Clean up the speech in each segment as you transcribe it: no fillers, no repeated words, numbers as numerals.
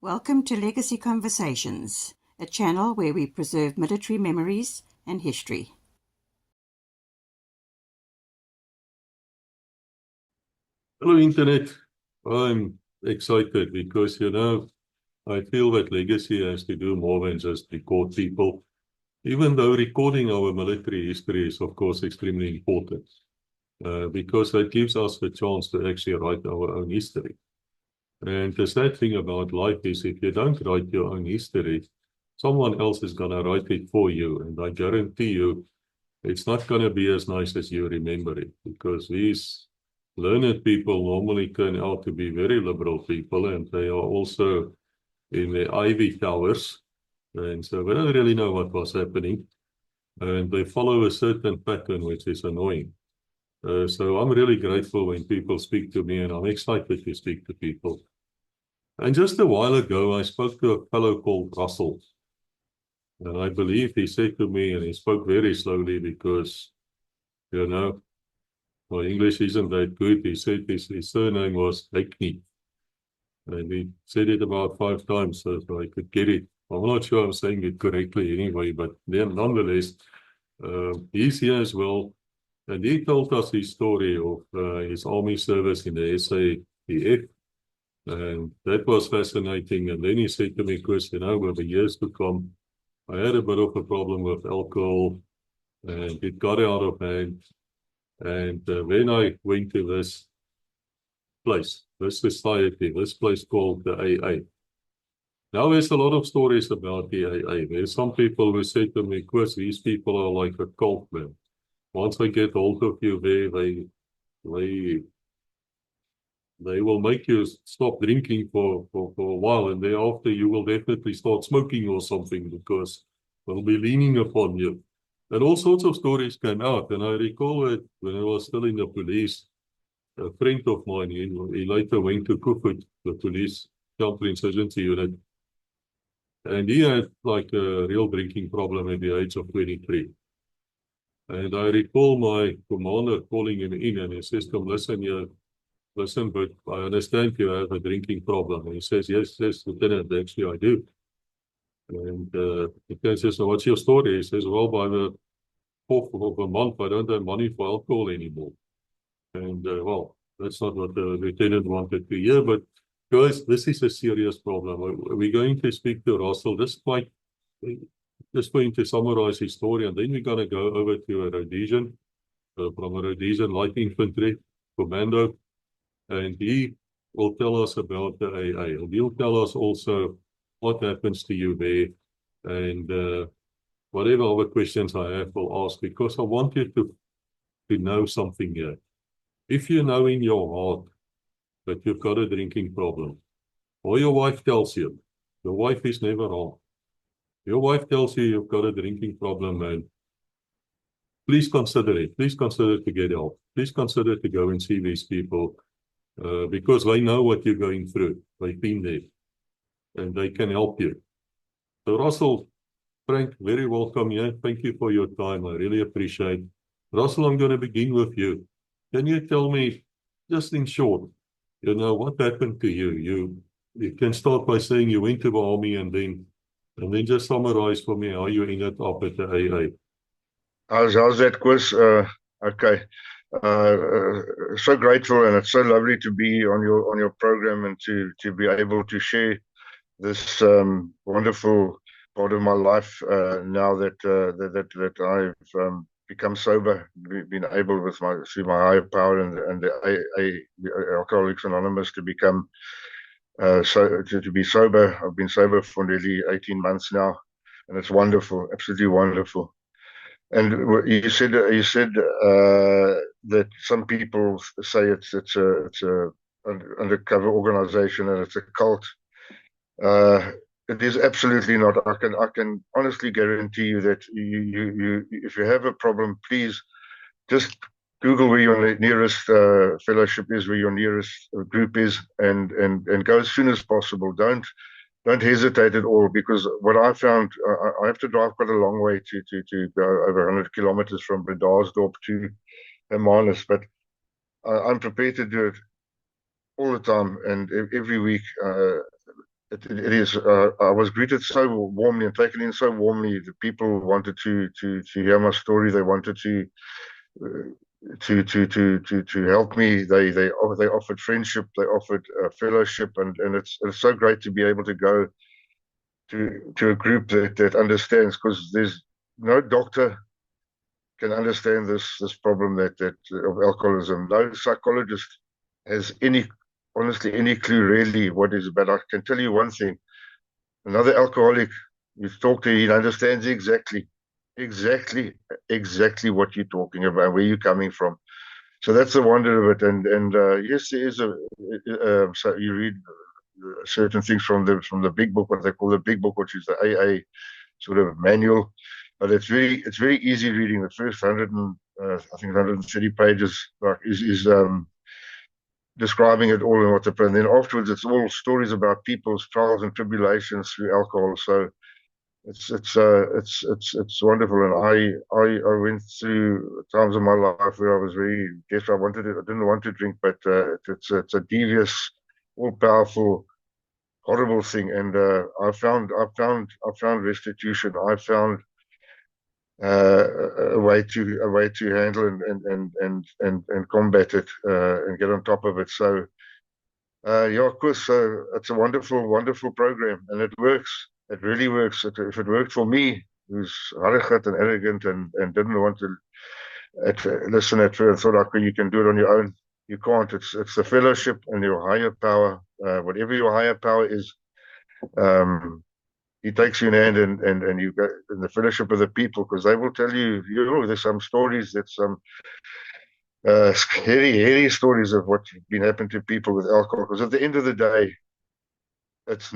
Welcome to Legacy Conversations, a channel where we preserve military memories and history. Hello, Internet. I'm excited because, I feel that legacy has to do more than just record people, even though recording our military history is, of course, extremely important, because that gives us the chance to actually write our own history. And the sad thing about life is if you don't write your own history, someone else is going to write it for you. And I guarantee you, it's not going to be as nice as you remember it, because these learned people normally turn out to be very liberal people, and they are also in the ivy towers. And so they don't really know what was happening. And they follow a certain pattern, which is annoying. So I'm really grateful when people speak to me, and I'm excited to speak to people. And just a while ago, I spoke to a fellow called Russel. And I believe he said to me, and he spoke very slowly because, my English isn't that good. He said his surname was Haikney. And he said it about 5 times so I could get it. I'm not sure I'm saying it correctly anyway, but then nonetheless, he's here as well. And he told us his story of his army service in the SAPF. And that was fascinating. And then he said to me, Koos, with the years to come, I had a bit of a problem with alcohol, and it got out of hand. And when I went to this place, this society, this place called the AA. Now there's a lot of stories about the AA. There's some people who say to me, Koos, these people are like a cult, man. Once they get hold of you there, they will make you stop drinking for a while, and thereafter you will definitely start smoking or something because they'll be leaning upon you. And all sorts of stories came out. And I recall that when I was still in the police, a friend of mine, he later went to Guthrie, the police counterinsurgency unit, and he had like a real drinking problem at the age of 23. And I recall my commander calling him in, and he says to him, listen, but I understand you have a drinking problem. And he says, yes, Lieutenant, actually I do. And the guy says, so what's your story? He says, well, by the 4th of a month, I don't have money for alcohol anymore. And well, that's not what the lieutenant wanted to hear, but guys, this is a serious problem. We're going to speak to Russel. Just going to summarize his story, and then we're going to go over to a Rhodesian, from a Rhodesian light infantry commando, and he will tell us about the AA. And he'll tell us also what happens to you there, and whatever other questions I have, will ask, because I want you to know something here. If you know in your heart that you've got a drinking problem, or your wife tells you, your wife is never wrong. Your wife tells you you've got a drinking problem, and please consider it. Please consider to get help. Please consider to go and see these people, because they know what you're going through. They've been there, and they can help you. So Russel, Frank, very welcome here. Thank you for your time. I really appreciate it. Russel, I'm going to begin with you. Can you tell me, just in short, what happened to you? You can start by saying you went to the army, and then just summarize for me how you ended up at the AA. How's that, Koos? Okay. So grateful, and it's so lovely to be on your program and to be able to share this wonderful part of my life now that I've become sober, been able through my higher power and the Alcoholics Anonymous to become to be sober. I've been sober for nearly 18 months now, and it's wonderful, absolutely wonderful. And you said that some people say it's a undercover organization and it's a cult. It is absolutely not. I can honestly guarantee you that you if you have a problem, please just Google where your nearest fellowship is, where your nearest group is, and go as soon as possible. Don't hesitate at all, because what I found, I have to drive quite a long way to go over 100 kilometers from Bredasdorp to Hermanus, but I'm prepared to do it all the time, and every week it is. I was greeted so warmly and taken in so warmly. The people wanted to hear my story. They wanted to help me. They offered friendship. They offered fellowship, and it's so great to be able to go to a group that understands, because there's no doctor can understand this problem that of alcoholism. No psychologist has honestly any clue really what is. But I can tell you one thing: another alcoholic, you talk to, he understands exactly what you're talking about, where you're coming from. So that's the wonder of it. And yes, there is so you read certain things from the big book, what they call the big book, which is the AA sort of manual. But it's very easy reading. The first 100 and I think 130 pages like is describing it all and what and then afterwards it's all stories about people's trials and tribulations through alcohol. So it's wonderful. And I went through times of my life where I was very desperate. I didn't want to drink, but it's a devious, all powerful, horrible thing. And I found restitution. I found a way to handle and combat it and get on top of it. So yeah, of course, it's a wonderful program, and it works. It really works. If it worked for me, who's arrogant and arrogant and didn't want to listen at first, and thought, okay, you can do it on your own. You can't. It's the fellowship and your higher power. Whatever your higher power is, he takes you in hand, and you go in the fellowship of the people, because they will tell you, there's some stories, there's some scary stories of what's been happening to people with alcohol. Because at the end of the day, this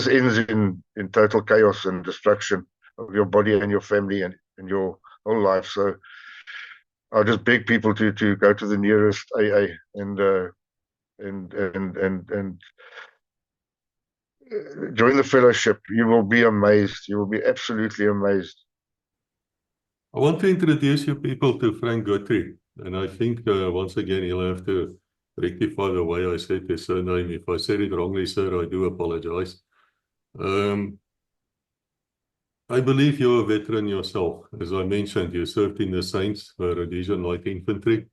ends in total chaos and destruction of your body and your family and your whole life. So I just beg people to go to the nearest AA and join the fellowship. You will be amazed. You will be absolutely amazed. I want to introduce you people to Frank Guthrie, and I think once again he'll have to rectify the way I said his surname. If I said it wrongly, sir, I do apologize. I believe you're a veteran yourself. As I mentioned, you served in the Saints, Rhodesian Light Infantry,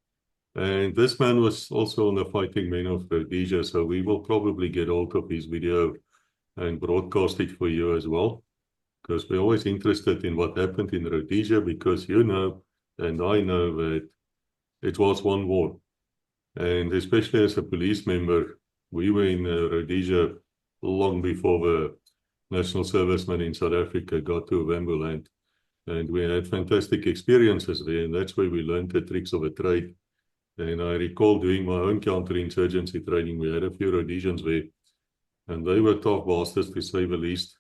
and this man was also on the Fighting Men of Rhodesia, so we will probably get hold of his video and broadcast it for you as well, because we're always interested in what happened in Rhodesia, because you know, and I know, that it was one war. And especially as a police member, we were in Rhodesia long before the national servicemen in South Africa got to Wambuland. And we had fantastic experiences there, and that's where we learned the tricks of a trade. And I recall doing my own counterinsurgency training. We had a few Rhodesians there, and they were tough bastards, to say the least,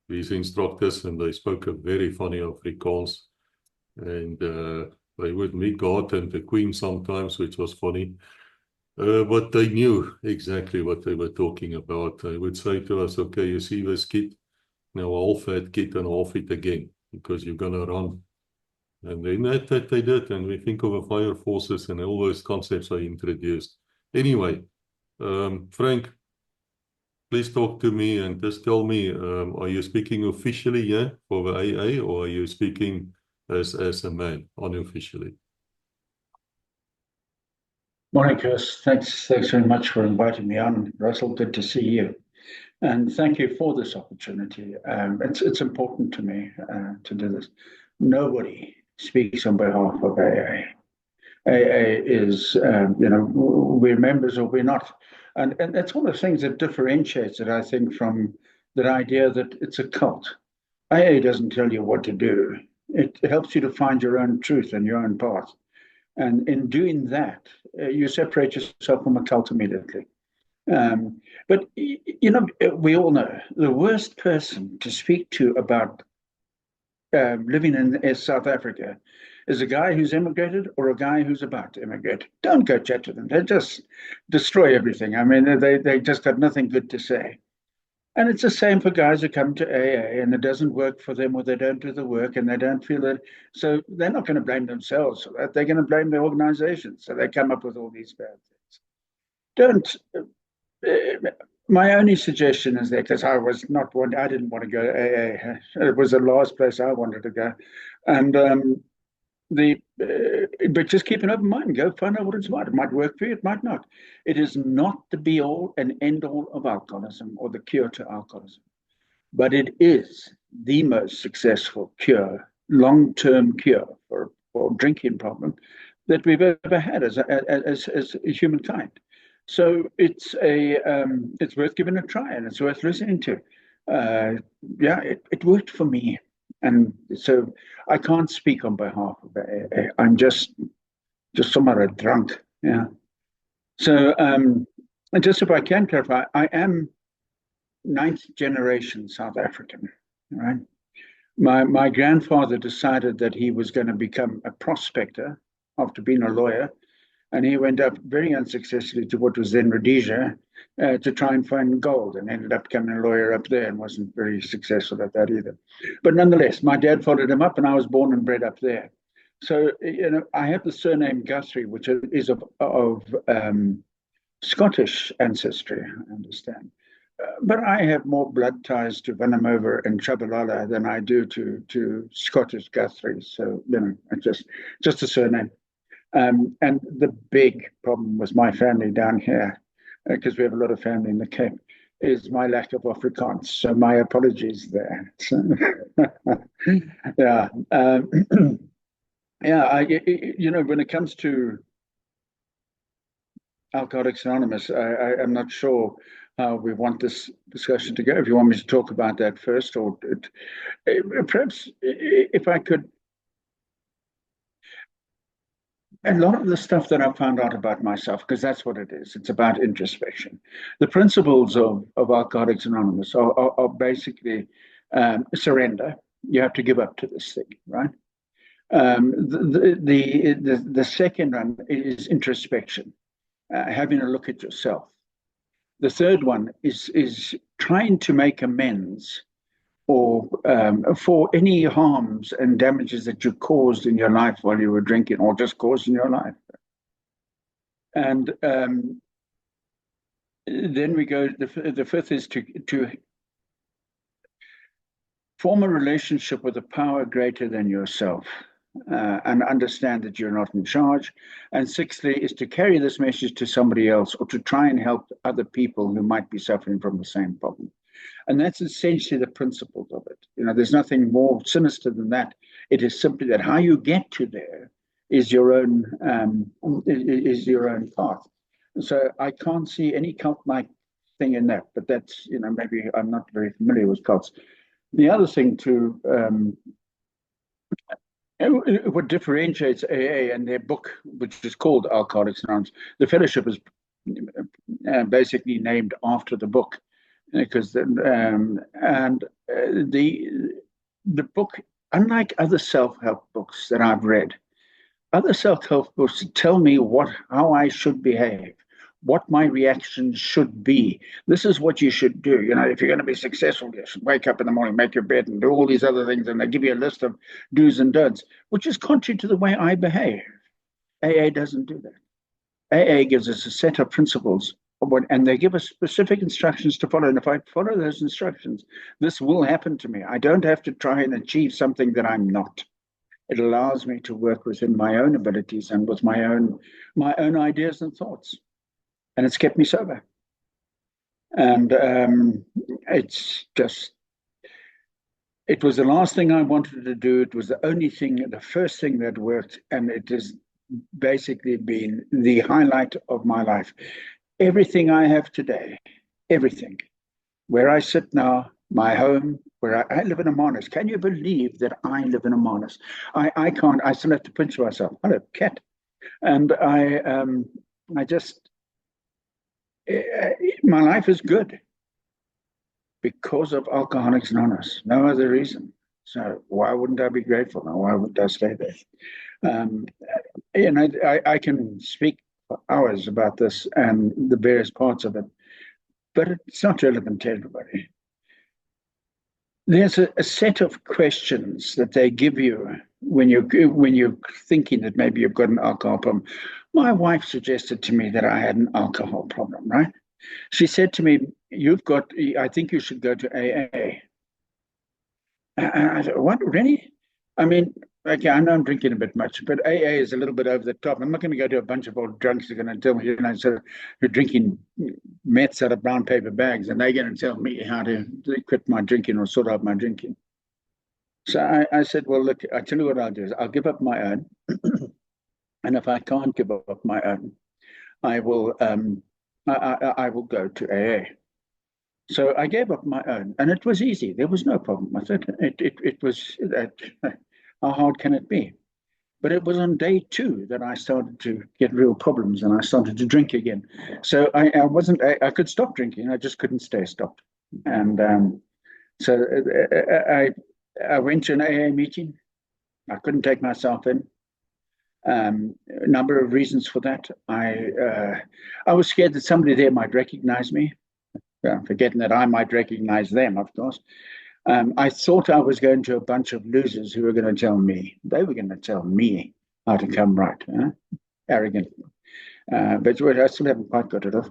these instructors, and they spoke a very funny Afrikaans. And they would meet God and the Queen sometimes, which was funny. But they knew exactly what they were talking about. They would say to us, okay, you see this kid? Now half that kid and half it again, because you're going to run. And then that they did. And we think of the fire forces and all those concepts I introduced. Anyway, Frank, please talk to me and just tell me, are you speaking officially here for the AA, or are you speaking as a man, unofficially? Morning, Koos. Thanks very much for inviting me on. Russell, good to see you. And thank you for this opportunity. It's important to me to do this. Nobody speaks on behalf of AA. AA is, we're members or we're not. And it's one of the things that differentiates it, I think, from that idea that it's a cult. AA doesn't tell you what to do. It helps you to find your own truth and your own path. And in doing that, you separate yourself from a cult immediately. But, we all know the worst person to speak to about living in South Africa is a guy who's immigrated or a guy who's about to immigrate. Don't go chat to them. They just destroy everything. I mean, they just got nothing good to say. And it's the same for guys who come to AA and it doesn't work for them, or they don't do the work and they don't feel it. So they're not going to blame themselves for that. They're going to blame the organization. So they come up with all these bad things. don't. My only suggestion is that, because I was not one, I didn't want to go to AA. It was the last place I wanted to go, and but just keep an open mind. Go find out what it's about. It might work for you. It might not. It is not the be all and end all of alcoholism or the cure to alcoholism, but it is the most successful cure, long-term cure for drinking problem that we've ever had as humankind. So it's worth giving a try, and it's worth listening to. Yeah, it worked for me, and so I can't speak on behalf of AA. I'm just somewhat drunk. Yeah. So and just if I can clarify, I am 9th generation South African. Right. My grandfather decided that he was going to become a prospector after being a lawyer. And he went up very unsuccessfully to what was then Rhodesia to try and find gold, and ended up becoming a lawyer up there and wasn't very successful at that either. But nonetheless, my dad followed him up, and I was born and bred up there. So, I have the surname Guthrie, which is of Scottish ancestry, I understand. But I have more blood ties to Vanamover and Chabalala than I do to Scottish Guthrie. So, it's just a surname. And the big problem with my family down here, because we have a lot of family in the Cape, is my lack of Afrikaans. So my apologies there. So, yeah, yeah. When it comes to Alcoholics Anonymous, I'm not sure how we want this discussion to go. If you want me to talk about that first, or perhaps if I could. A lot of the stuff that I found out about myself, because that's what it is, it's about introspection. The principles of Alcoholics Anonymous are basically surrender. You have to give up to this thing, right? The second one is introspection, having a look at yourself. The third one is trying to make amends or for any harms and damages that you caused in your life while you were drinking, or just caused in your life. And then we go, the fifth is to form a relationship with a power greater than yourself, and understand that you're not in charge. And sixthly is to carry this message to somebody else, or to try and help other people who might be suffering from the same problem. And that's essentially the principles of it. There's nothing more sinister than that. It is simply that how you get to there is your own path. So I can't see any cult-like thing in that. But that's maybe I'm not very familiar with cults. The other thing what differentiates AA and their book, which is called Alcoholics Anonymous, the fellowship is basically named after the book. Because the book, unlike other self-help books that I've read, other self-help books tell me how I should behave, what my reactions should be. This is what you should do. If you're going to be successful, you should wake up in the morning, make your bed, and do all these other things, and they give you a list of do's and don'ts, which is contrary to the way I behave. AA doesn't do that. AA gives us a set of principles, and they give us specific instructions to follow. And if I follow those instructions, this will happen to me. I don't have to try and achieve something that I'm not. It allows me to work within my own abilities and with my own ideas and thoughts. And it's kept me sober. And it was the last thing I wanted to do. It was the first thing that worked. And it has basically been the highlight of my life. Everything I have today, everything, where I sit now, my home, where I live in a manus. Can you believe that I live in a manus? I can't. I still have to pinch myself. Hello, cat. And my life is good because of Alcoholics Anonymous. No other reason. So why wouldn't I be grateful? Now, why wouldn't I stay there? I can speak for hours about this and the various parts of it, but it's not relevant to everybody. There's a set of questions that they give you when you're thinking that maybe you've got an alcohol problem. My wife suggested to me that I had an alcohol problem, right? She said to me, I think you should go to AA. And I said, what, really? I mean, okay, I know I'm drinking a bit much, but AA is a little bit over the top. I'm not going to go to a bunch of old drunks who are going to tell me, so who are drinking meths out of brown paper bags, and they're going to tell me how to quit my drinking or sort out my drinking. So I said, well, look, I tell you what I'll do is I'll give up my own. And if I can't give up my own, I will go to AA. So I gave up my own, and it was easy. There was no problem with it. It was how hard can it be? But it was on day 2 that I started to get real problems, and I started to drink again. So I could stop drinking. I just couldn't stay stopped. And so I went to an AA meeting. I couldn't take myself in. A number of reasons for that. I was scared that somebody there might recognize me. Forgetting that I might recognize them, of course. I thought I was going to a bunch of losers who were going to tell me. They were going to tell me how to come right. Arrogant. But I still haven't quite got it off.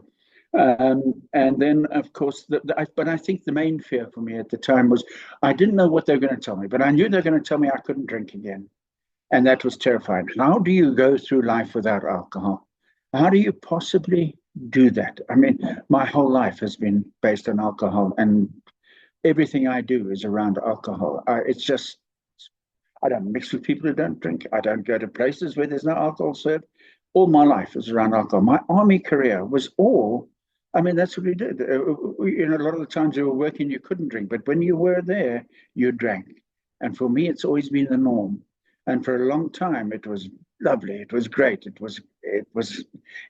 And then, of course, but I think the main fear for me at the time was I didn't know what they were going to tell me, but I knew they were going to tell me I couldn't drink again. And that was terrifying. How do you go through life without alcohol? How do you possibly do that? I mean, my whole life has been based on alcohol, and everything I do is around alcohol. It's just, I don't mix with people who don't drink. I don't go to places where there's no alcohol served. All my life is around alcohol. My army career was all, I mean, that's what we did. A lot of the times you were working, you couldn't drink, but when you were there, you drank. And for me, it's always been the norm. And for a long time, it was lovely. It was great. It was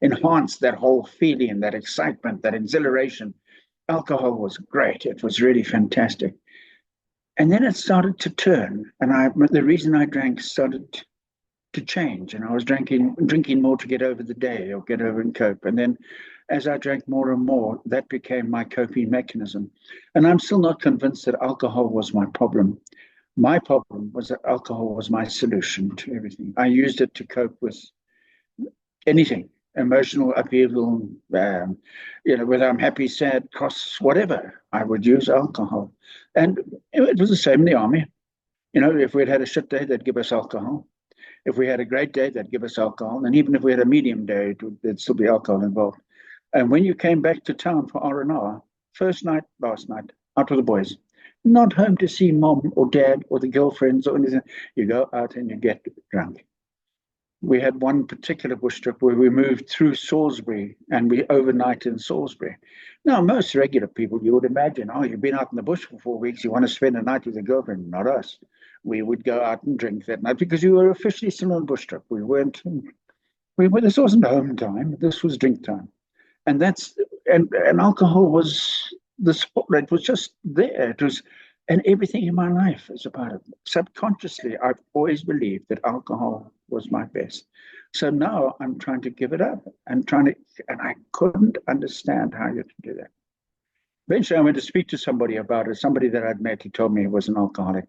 enhanced, that whole feeling, that excitement, that exhilaration. Alcohol was great. It was really fantastic. And then it started to turn. And the reason I drank started to change. And I was drinking more to get over the day or get over and cope. And then as I drank more and more, that became my coping mechanism. And I'm still not convinced that alcohol was my problem. My problem was that alcohol was my solution to everything. I used it to cope with anything, emotional upheaval, whether I'm happy, sad, cross, whatever, I would use alcohol. And it was the same in the army. If we'd had a shit day, they'd give us alcohol. If we had a great day, they'd give us alcohol. And even if we had a medium day, there'd still be alcohol involved. And when you came back to town for R&R, first night, last night, out with the boys, not home to see mom or dad or the girlfriends or anything. You go out and you get drunk. We had one particular bush trip where we moved through Salisbury and we overnight in Salisbury. Now, most regular people, you would imagine, you've been out in the bush for 4 weeks, you want to spend a night with a girlfriend. Not us. We would go out and drink that night because we were officially still on a bush trip. This wasn't home time. This was drink time. And alcohol was the spotlight was just there. And everything in my life is about it. Subconsciously, I've always believed that alcohol was my best. So now I'm trying to give it up. And I couldn't understand how you could do that. Eventually, I went to speak to somebody about it. Somebody that I'd met, he told me he was an alcoholic.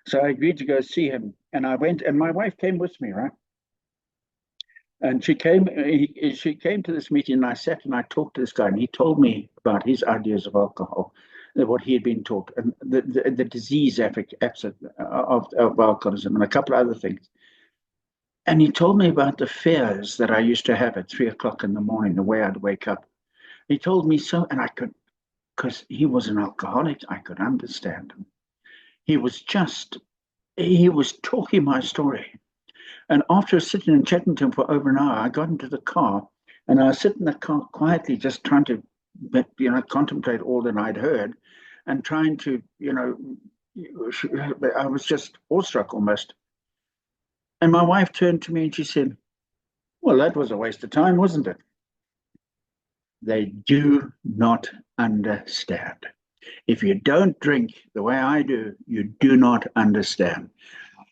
So I agreed to go see him. And I went, and my wife came with me, right? And she came to this meeting, and I sat and I talked to this guy, and he told me about his ideas of alcohol, what he had been taught, and the disease effect of alcoholism, and a couple of other things. And he told me about the fears that I used to have at 3 o'clock in the morning, the way I'd wake up. He told me so, and I could, because he was an alcoholic, I could understand him. He was talking my story. And after sitting and chatting to him for over an hour, I got into the car, and I was sitting in the car quietly, just trying to, contemplate all that I'd heard, and trying to, I was just awestruck almost. And my wife turned to me and she said, "Well, that was a waste of time, wasn't it?" They do not understand. If you don't drink the way I do, you do not understand.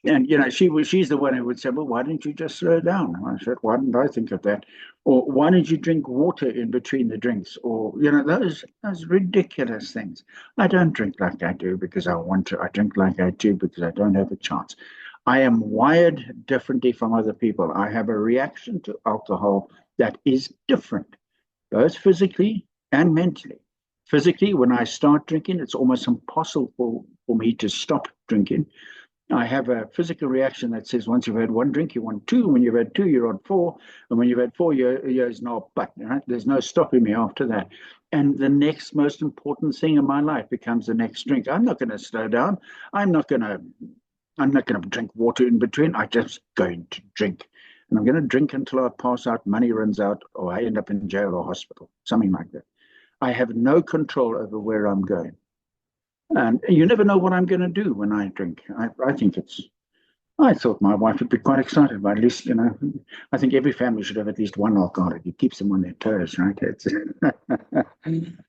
And, she's the one who would say, "Well, why didn't you just slow down?" I said, "Why didn't I think of that?" Or, "Why didn't you drink water in between the drinks?" Or, those ridiculous things. I don't drink like I do because I want to. I drink like I do because I don't have a chance. I am wired differently from other people. I have a reaction to alcohol that is different, both physically and mentally. Physically, when I start drinking, it's almost impossible for me to stop drinking. I have a physical reaction that says once you've had one drink, you want two. When you've had two, you're on four. And when you've had four, there's no but. Right? There's no stopping me after that. And the next most important thing in my life becomes the next drink. I'm not going to slow down. I'm not going to drink water in between. I'm just going to drink. And I'm going to drink until I pass out, money runs out, or I end up in jail or hospital, something like that. I have no control over where I'm going. And you never know what I'm going to do when I drink. I thought my wife would be quite excited, but at least, I think every family should have at least one alcoholic. It keeps them on their toes, right?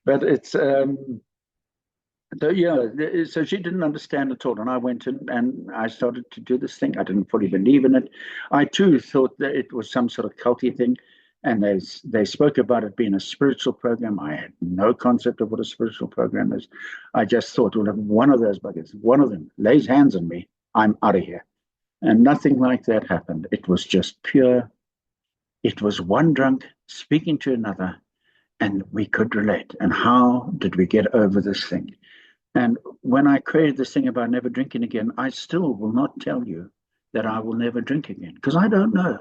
But it's, so yeah, so she didn't understand at all. And I went in and I started to do this thing. I didn't fully believe in it. I too thought that it was some sort of culty thing. And they spoke about it being a spiritual program. I had no concept of what a spiritual program is. I just thought, well, if one of those buggers, one of them lays hands on me, I'm out of here. And nothing like that happened. It was just pure. It was one drunk speaking to another, and we could relate. And how did we get over this thing? And when I created this thing about never drinking again, I still will not tell you that I will never drink again, because I don't know.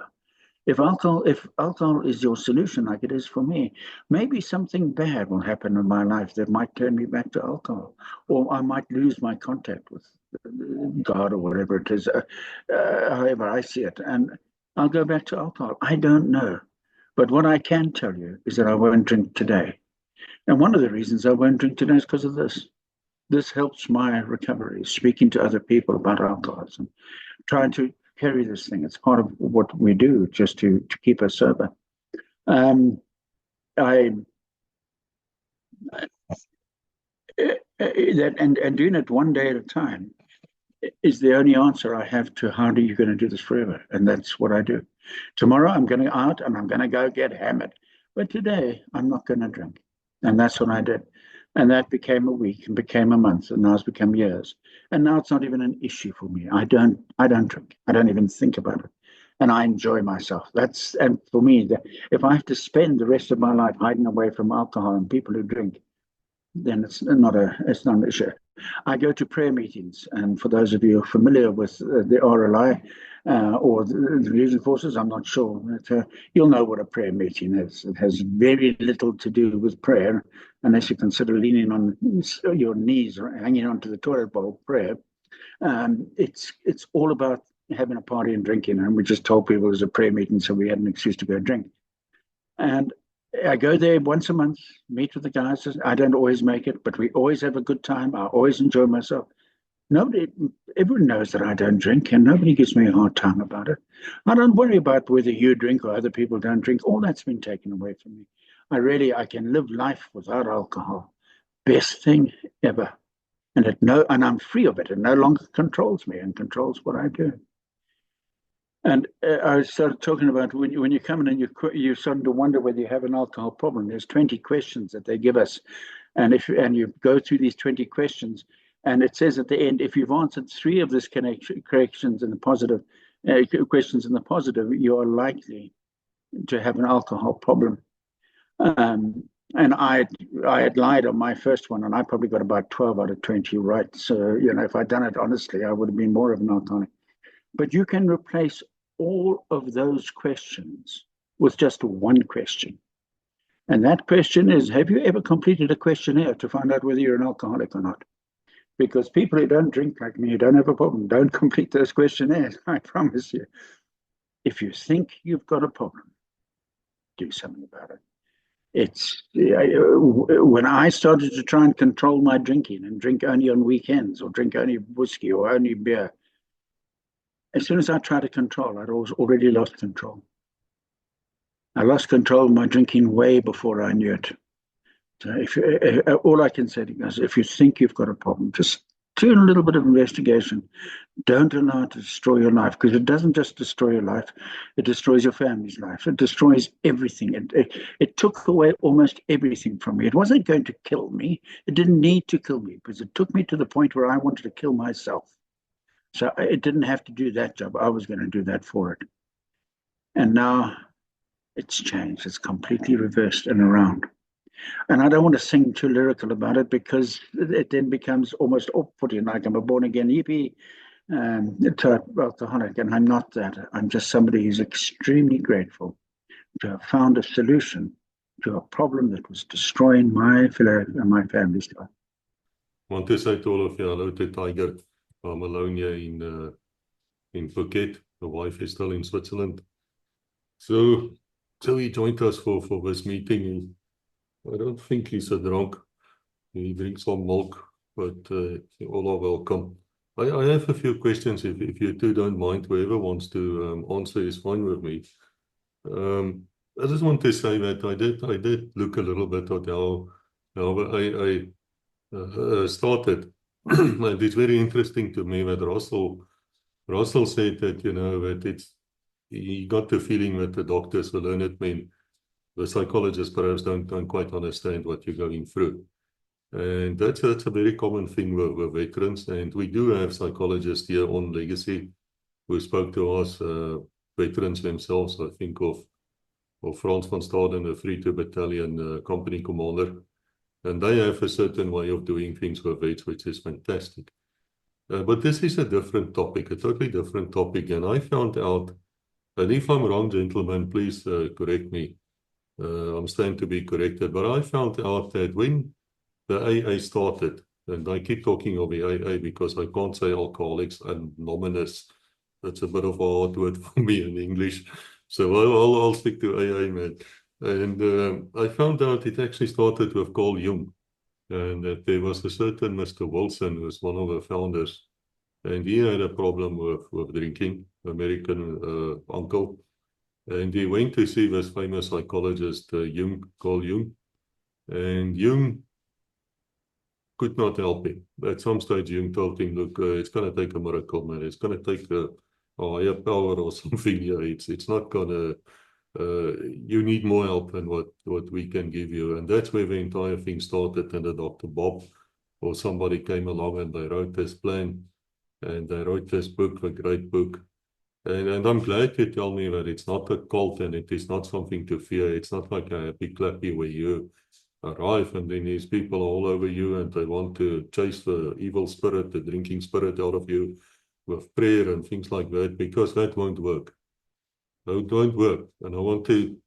If alcohol is your solution, like it is for me, maybe something bad will happen in my life that might turn me back to alcohol, or I might lose my contact with God or whatever it is, however I see it, and I'll go back to alcohol. I don't know. But what I can tell you is that I won't drink today. And one of the reasons I won't drink today is because of this. This helps my recovery, speaking to other people about alcoholism, trying to carry this thing. It's part of what we do just to keep us sober. And doing it one day at a time is the only answer I have to how are you going to do this forever? And that's what I do. Tomorrow I'm going to out and I'm going to go get hammered. But today I'm not going to drink. And that's what I did. And that became a week and became a month, and now it's become years. And now it's not even an issue for me. I don't drink. I don't even think about it. And I enjoy myself. And for me, if I have to spend the rest of my life hiding away from alcohol and people who drink, then it's not an issue. I go to prayer meetings, and for those of you familiar with the RLI or the Legion Forces, I'm not sure, but you'll know what a prayer meeting is. It has very little to do with prayer, unless you consider leaning on your knees or hanging onto the toilet bowl prayer. It's all about having a party and drinking, and we just told people it was a prayer meeting, so we had an excuse to go drink. And I go there once a month, meet with the guys. I don't always make it, but we always have a good time. I always enjoy myself. Everyone knows that I don't drink, and nobody gives me a hard time about it. I don't worry about whether you drink or other people don't drink. All that's been taken away from me. I can live life without alcohol. Best thing ever. And I'm free of it. It no longer controls me and controls what I do. And I started talking about when you come in and you start to wonder whether you have an alcohol problem. There's 20 questions that they give us, and you go through these 20 questions, and it says at the end, if you've answered 3 of these corrections in the positive questions in the positive, you are likely to have an alcohol problem. And I had lied on my first one, and I probably got about 12 out of 20 right. So if I'd done it honestly, I would have been more of an alcoholic. But you can replace all of those questions with just one question. And that question is, have you ever completed a questionnaire to find out whether you're an alcoholic or not? Because people who don't drink like me, who don't have a problem, don't complete those questionnaires, I promise you. If you think you've got a problem, do something about it. When I started to try and control my drinking and drink only on weekends or drink only whiskey or only beer, as soon as I tried to control, I'd already lost control. I lost control of my drinking way before I knew it. So all I can say to you guys, if you think you've got a problem, just do a little bit of investigation. Don't allow it to destroy your life, because it doesn't just destroy your life, it destroys your family's life. It destroys everything. It took away almost everything from me. It wasn't going to kill me. It didn't need to kill me, because it took me to the point where I wanted to kill myself. So it didn't have to do that job. I was going to do that for it. And now it's changed. It's completely reversed and around. And I don't want to sing too lyrical about it because it then becomes almost off-putting, like I'm a born-again hippie alcoholic, and I'm not that. I'm just somebody who's extremely grateful to have found a solution to a problem that was destroying my family's life. Want to say to all of you, hello to Tiger. I'm alone here in Phuket. The wife is still in Switzerland. So he joined us for this meeting. I don't think he's a drunk. He drinks some milk, but you all are welcome. I have a few questions. If you two don't mind, whoever wants to answer is fine with me. I just want to say that I did look a little bit at how I started. And it's very interesting to me that Russel said that, that he got the feeling that the doctors will learn it mean the psychologists perhaps don't quite understand what you're going through. And that's a very common thing with veterans. And we do have psychologists here on Legacy who spoke to us, veterans themselves. I think of Frans van Staden, the 3-2 Battalion company commander. And they have a certain way of doing things with vets, which is fantastic. But this is a different topic, a totally different topic. And I found out, and if I'm wrong, gentlemen, please correct me. I'm staying to be corrected. But I found out that when the AA started, and I keep talking of the AA because I can't say Alcoholics Anonymous. That's a bit of a hard word for me in English. So I'll stick to AA, man. And I found out it actually started with Carl Jung. And that there was a certain Mr. Wilson, who was one of the founders. And he had a problem with drinking, American uncle. And he went to see this famous psychologist, Carl Jung. And Jung could not help him. At some stage, Jung told him, look, it's going to take a miracle, man. It's going to take a higher power or something here. It's not going to, you need more help than what we can give you. And that's where the entire thing started. And the Dr. Bob or somebody came along and they wrote this plan. And they wrote this book, a great book. And I'm glad you tell me that it's not a cult and it is not something to fear. It's not like a happy clappy where you arrive and then there's people all over you and they want to chase the evil spirit, the drinking spirit out of you with prayer and things like that, because that won't work. It won't work. And I want to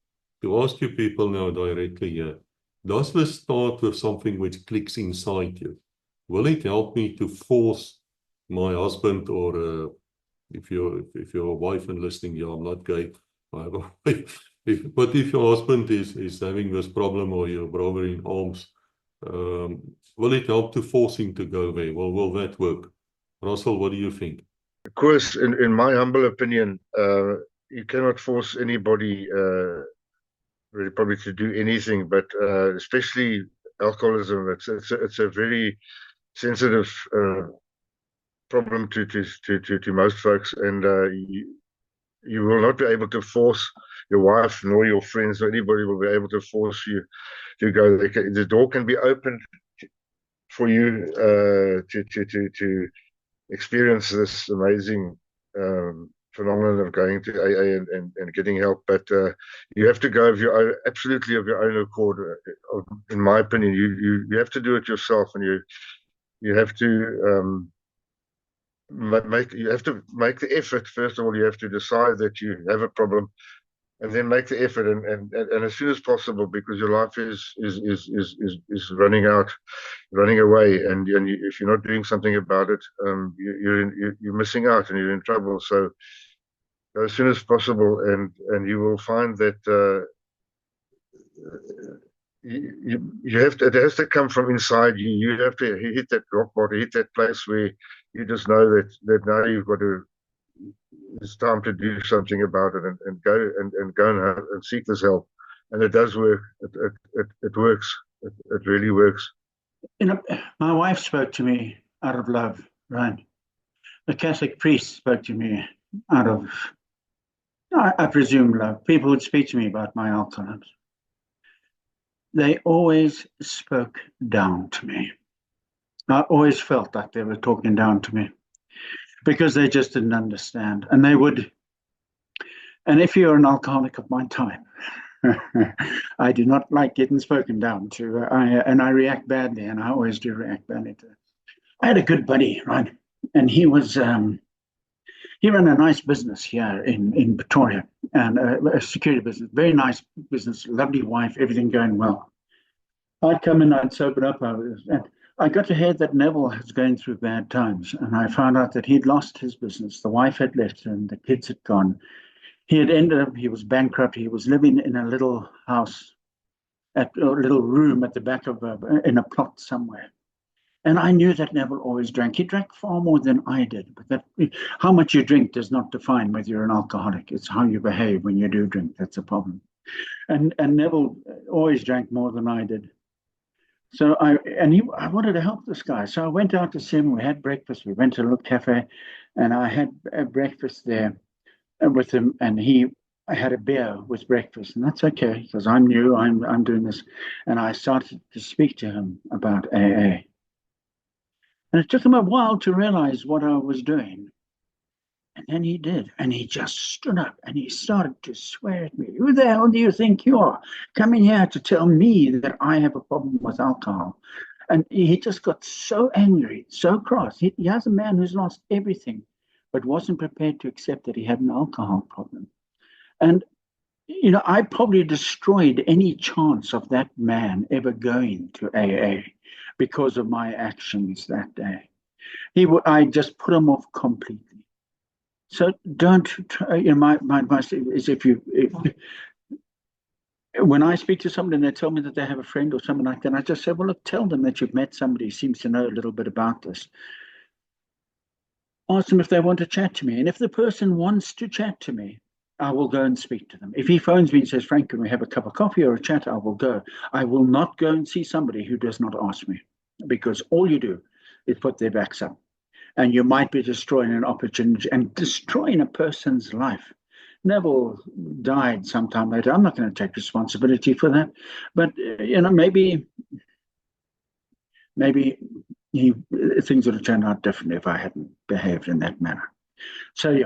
ask you people now directly here, does this start with something which clicks inside you? Will it help me to force my husband, or if you're a wife and listening, yeah, I'm not gay, I have a wife. But if your husband is having this problem, or your brother in arms, will it help to force him to go there? Well, will that work? Russel, what do you think? Of course, in my humble opinion, you cannot force anybody really probably to do anything, but especially alcoholism. It's a very sensitive problem to most folks, and you will not be able to force your wife nor your friends or anybody will be able to force you to go. The door can be opened for you to experience this amazing phenomenon of going to AA and getting help, but you have to go absolutely of your own accord. In my opinion, you have to do it yourself, and you have to you have to make the effort. First of all, you have to decide that you have a problem, and then make the effort, and as soon as possible, because your life is running away, and if you're not doing something about it, you're missing out and you're in trouble. So go as soon as possible, and you will find that you have to. It has to come from inside you. You have to hit that rock bottom, hit that place where you just know that now you've got to. It's time to do something about it, and go and seek this help. And it does work. It works. It really works. My wife spoke to me out of love, right? The Catholic priest spoke to me out of, I presume, love. People would speak to me about my alcoholism. They always spoke down to me. I always felt like they were talking down to me. because they just didn't understand. And they would, and if you're an alcoholic of my time, I do not like getting spoken down to. And I react badly, and I always do react badly to. I had a good buddy, right? And he ran a nice business here in Pretoria, and a security business, very nice business, lovely wife, everything going well. I'd come in, I'd sober up, and I got to hear that Neville was going through bad times, and I found out that he'd lost his business. The wife had left him, the kids had gone. He had ended up, he was bankrupt. He was living in a little house, a little room at the back of in a plot somewhere. And I knew that Neville always drank. He drank far more than I did. But that how much you drink does not define whether you're an alcoholic. It's how you behave when you do drink. That's a problem. And Neville always drank more than I did. So I wanted to help this guy. So I went out to see him. We had breakfast. We went to a little cafe, and I had breakfast there with him. And I had a beer with breakfast, and that's okay because I'm new. I'm doing this, and I started to speak to him about AA. And it took him a while to realize what I was doing. And then he did. And he just stood up and he started to swear at me. Who the hell do you think you are? Coming here to tell me that I have a problem with alcohol. And he just got so angry, so cross. He has a man who's lost everything, but wasn't prepared to accept that he had an alcohol problem. And, I probably destroyed any chance of that man ever going to AA because of my actions that day. I just put him off completely. So don't try, my advice is when I speak to somebody and they tell me that they have a friend or something like that, I just say, well, look, tell them that you've met somebody who seems to know a little bit about this. Ask them if they want to chat to me. And if the person wants to chat to me, I will go and speak to them. If he phones me and says, Frank, can we have a cup of coffee or a chat? I will go. I will not go and see somebody who does not ask me, because all you do is put their backs up. And you might be destroying an opportunity and destroying a person's life. Neville died sometime later. I'm not going to take responsibility for that. But, maybe things would have turned out differently if I hadn't behaved in that manner. So,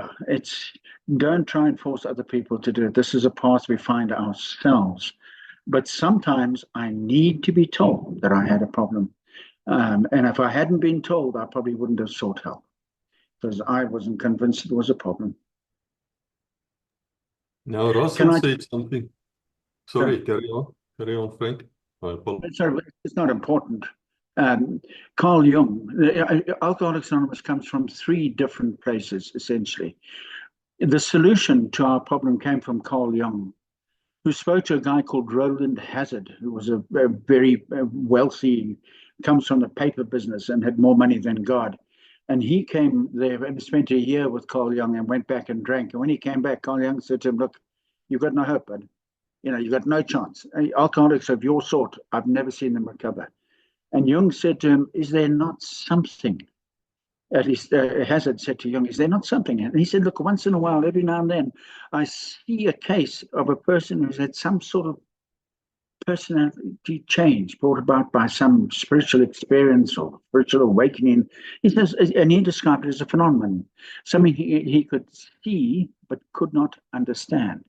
don't try and force other people to do it. This is a path we find ourselves. But sometimes I need to be told that I had a problem. And if I hadn't been told, I probably wouldn't have sought help because I wasn't convinced it was a problem. Now, Russell said something. Sorry, carry on, Frank. Sorry, it's not important. Carl Jung, Alcoholics Anonymous comes from 3 different places, essentially. The solution to our problem came from Carl Jung, who spoke to a guy called Roland Hazard, who was a very wealthy, comes from the paper business and had more money than God. And he came there and spent a year with Carl Jung and went back and drank. And when he came back, Carl Jung said to him, look, you've got no hope, bud. You've got no chance. Alcoholics of your sort, I've never seen them recover. And Jung said to him, is there not something? At least Hazard said to Jung, is there not something? And he said, look, once in a while, every now and then, I see a case of a person who's had some sort of personality change brought about by some spiritual experience or spiritual awakening. He says, and he described it as a phenomenon, something he could see but could not understand.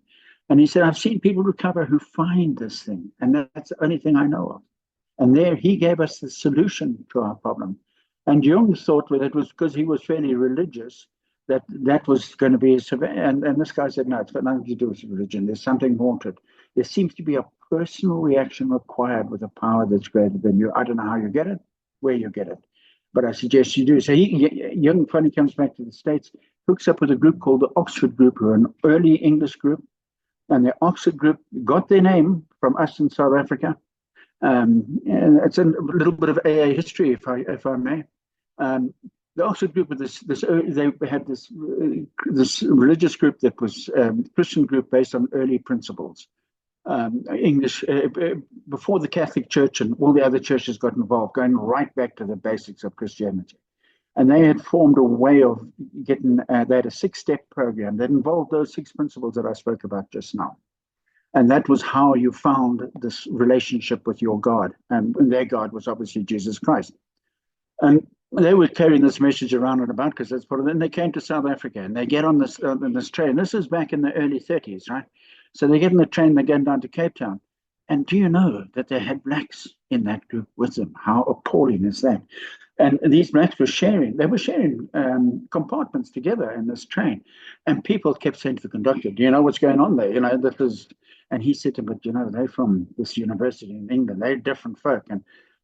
And he said, I've seen people recover who find this thing, and that's the only thing I know of. And there he gave us the solution to our problem. And Jung thought that it was because he was fairly religious that was going to be and this guy said, no, it's got nothing to do with religion. There's something more to it. There seems to be a personal reaction required with a power that's greater than you. I don't know how you get it, where you get it, but I suggest you do. So Jung finally comes back to the States, hooks up with a group called the Oxford Group, who are an early English group. And the Oxford Group got their name from us in South Africa. And it's a little bit of AA history, if I may. The Oxford Group, they had this religious group that was Christian group based on early principles. English before the Catholic Church and all the other churches got involved, going right back to the basics of Christianity. And they had formed a way of getting, they had a 6-step program that involved those 6 principles that I spoke about just now. And that was how you found this relationship with your God. And their God was obviously Jesus Christ. And they were carrying this message around and about because that's part of it. And they came to South Africa and they get on this train. This is back in the early 30s, right? So they get on the train, they're going down to Cape Town. And do you know that they had blacks in that group with them? How appalling is that? And these blacks were sharing compartments together in this train. And people kept saying to the conductor, do you know what's going on there? You know, that was, and he said to them, but you know, they're from this university in England, they're different folk.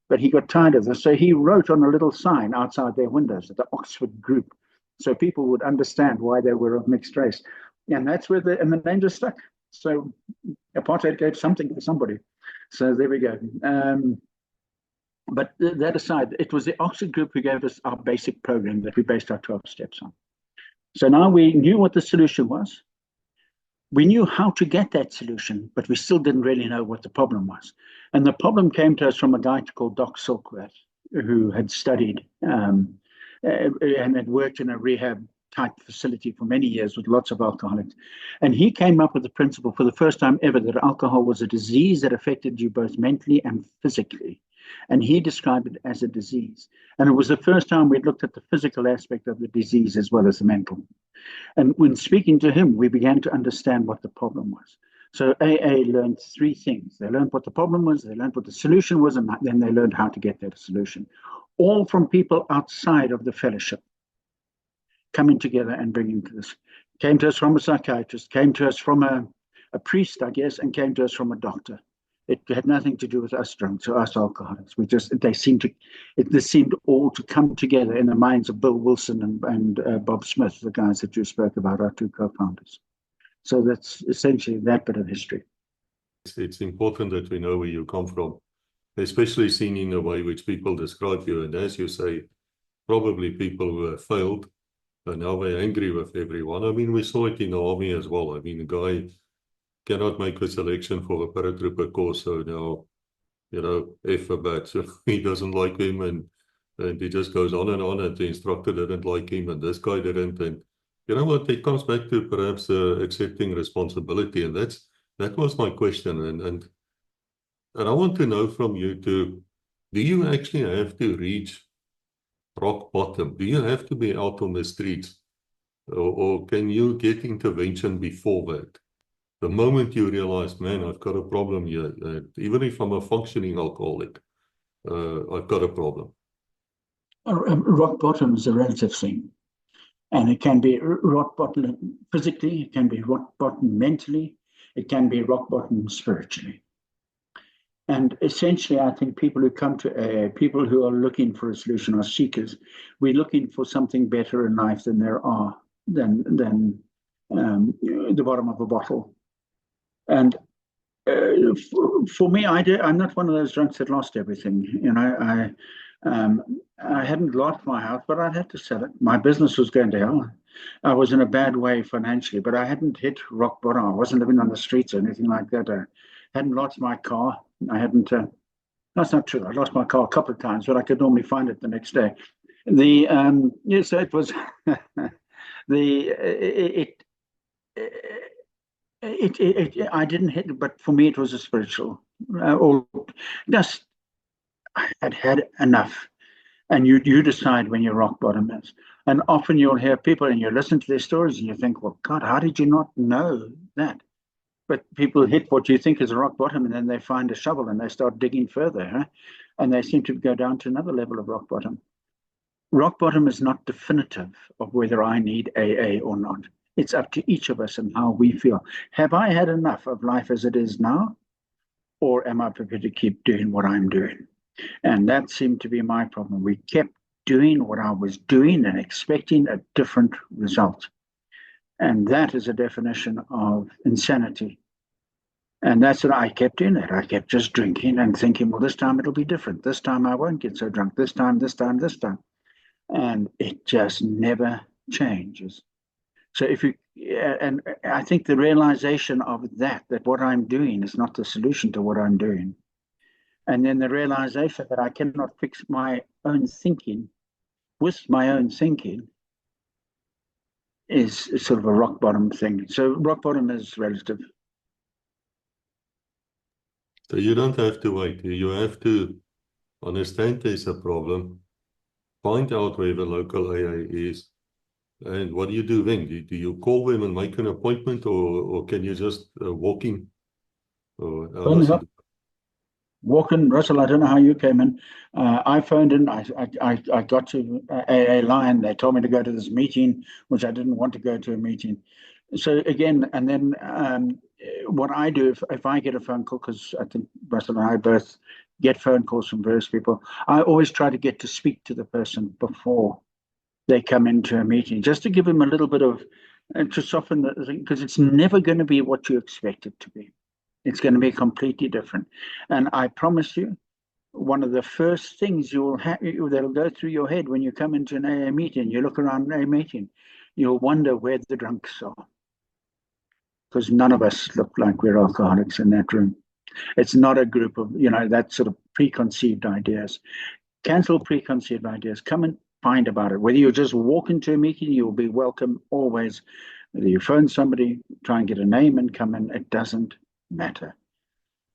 But he got tired of this. So he wrote on a little sign outside their windows, the Oxford Group, so people would understand why they were of mixed race. And that's where the name just stuck. So apartheid gave something to somebody. So there we go. But that aside, it was the Oxford Group who gave us our basic program that we based our 12 steps on. So now we knew what the solution was. We knew how to get that solution, but we still didn't really know what the problem was. And the problem came to us from a guy called Doc Silkworth, who had studied and had worked in a rehab type facility for many years with lots of alcoholics. And he came up with the principle for the first time ever that alcohol was a disease that affected you both mentally and physically. And he described it as a disease. And it was the first time we'd looked at the physical aspect of the disease as well as the mental. And when speaking to him, we began to understand what the problem was. So AA learned three things. They learned what the problem was, they learned what the solution was, and then they learned how to get that solution. All from people outside of the fellowship, coming together and bringing to this. Came to us from a psychiatrist, came to us from a priest, I guess, and came to us from a doctor. It had nothing to do with us drunks or us alcoholics. This seemed all to come together in the minds of Bill Wilson and Bob Smith, the guys that you spoke about, our two co-founders. So that's essentially that bit of history. It's important that we know where you come from, especially seeing in the way which people describe you. And as you say, probably people who have failed and now they're angry with everyone. I mean, we saw it in the army as well. I mean, a guy cannot make a selection for a paratrooper course, so now, you know, F a bat. So he doesn't like him, and he just goes on, and the instructor didn't like him, and this guy didn't. And you know what? It comes back to perhaps accepting responsibility, and that was my question. And I want to know from you too, do you actually have to reach rock bottom? Do you have to be out on the streets, or can you get intervention before that? The moment you realize, man, I've got a problem here, even if I'm a functioning alcoholic, I've got a problem. Rock bottom is a relative thing. And it can be rock bottom physically, it can be rock bottom mentally, it can be rock bottom spiritually. And essentially, I think people who come to AA, people who are looking for a solution, are seekers. We're looking for something better in life than the bottom of a bottle. And for me, I'm not one of those drunks that lost everything. You know, I hadn't lost my house, but I'd had to sell it. My business was going to hell. I was in a bad way financially, but I hadn't hit rock bottom. I wasn't living on the streets or anything like that. I hadn't lost my car. I hadn't. That's not true. I lost my car a couple of times, but I could normally find it the next day. So it was I didn't hit it, but for me it was a spiritual, or just I had had enough. And you decide when your rock bottom is. And often you'll hear people and you listen to their stories and you think, well, God, how did you not know that? But people hit what you think is a rock bottom, and then they find a shovel and they start digging further, huh? And they seem to go down to another level of rock bottom. Rock bottom is not definitive of whether I need AA or not. It's up to each of us and how we feel. Have I had enough of life as it is now? Or am I prepared to keep doing what I'm doing? And that seemed to be my problem. We kept doing what I was doing and expecting a different result. And that is a definition of insanity. And that's what I kept doing that. I kept just drinking and thinking, well, this time it'll be different. This time I won't get so drunk. This time. And it just never changes. So and I think the realization of that what I'm doing is not the solution to what I'm doing. And then the realization that I cannot fix my own thinking with my own thinking is sort of a rock bottom thing. So rock bottom is relative. So you don't have to wait. You have to understand there's a problem. find out where the local AA is. And what do you do then? Do you call them and make an appointment, or can you just walk in? Or how does it? Walk in, Russell. I don't know how you came in. I phoned in. I got to AA line. They told me to go to this meeting, which I didn't want to go to a meeting. So again, and then what I do if I get a phone call, because I think Russell and I both get phone calls from various people, I always try to get to speak to the person before they come into a meeting, just to give them a little bit of, to soften the thing, because it's never going to be what you expect it to be. It's going to be completely different. And I promise you, one of the first things you'll have that'll go through your head when you come into an AA meeting, you look around an AA meeting, you'll wonder where the drunks are. Because none of us look like we're alcoholics in that room. It's not a group of, that sort of preconceived ideas. Cancel preconceived ideas. Come and find about it. Whether you just walk into a meeting, you'll be welcome always. Whether you phone somebody, try and get a name and come in, it doesn't matter.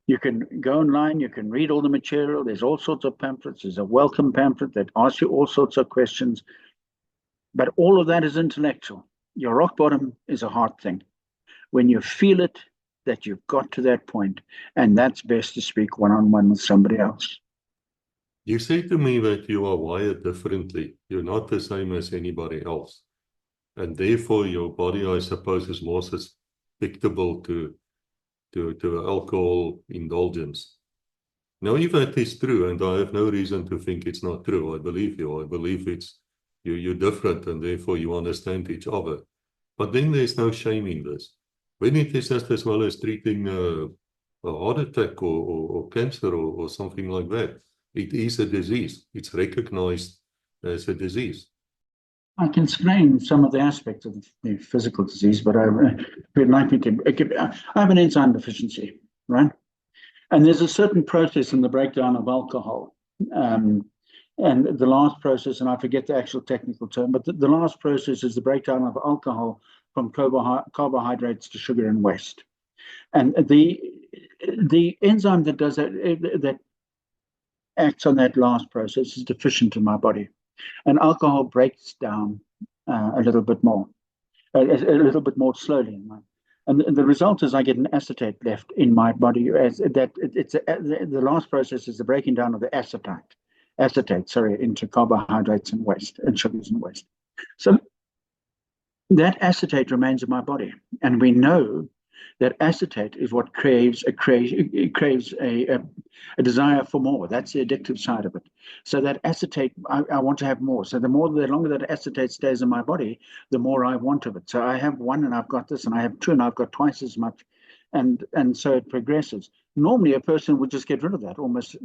You can go online, you can read all the material. There's all sorts of pamphlets. There's a welcome pamphlet that asks you all sorts of questions. But all of that is intellectual. Your rock bottom is a hard thing. When you feel it, that you've got to that point, and that's best to speak one-on-one with somebody else. You say to me that you are wired differently. You're not the same as anybody else. And therefore, your body, I suppose, is more susceptible to alcohol indulgence. Now, if that is true, and I have no reason to think it's not true, I believe you. I believe you're different, and therefore you understand each other. But then there's no shame in this. When it is just as well as treating a heart attack or cancer or something like that, it is a disease. It's recognized as a disease. I can explain some of the aspects of the physical disease, but I would like me to. I have an enzyme deficiency, right? And there's a certain process in the breakdown of alcohol. And the last process, and I forget the actual technical term, but the last process is the breakdown of alcohol from carbohydrates to sugar and waste. And the enzyme that does that acts on that last process is deficient in my body. And alcohol breaks down a little bit more slowly. And the result is I get an acetate left in my body. The last process is the breaking down of the acetate into carbohydrates and waste and sugars and waste. So that acetate remains in my body, and we know that acetate is what craves a desire for more. That's the addictive side of it. So that acetate, I want to have more. So the longer that acetate stays in my body, the more I want of it. So I have one and I've got this, and I have two and I've got twice as much, and so it progresses. Normally, a person would just get rid of that almost,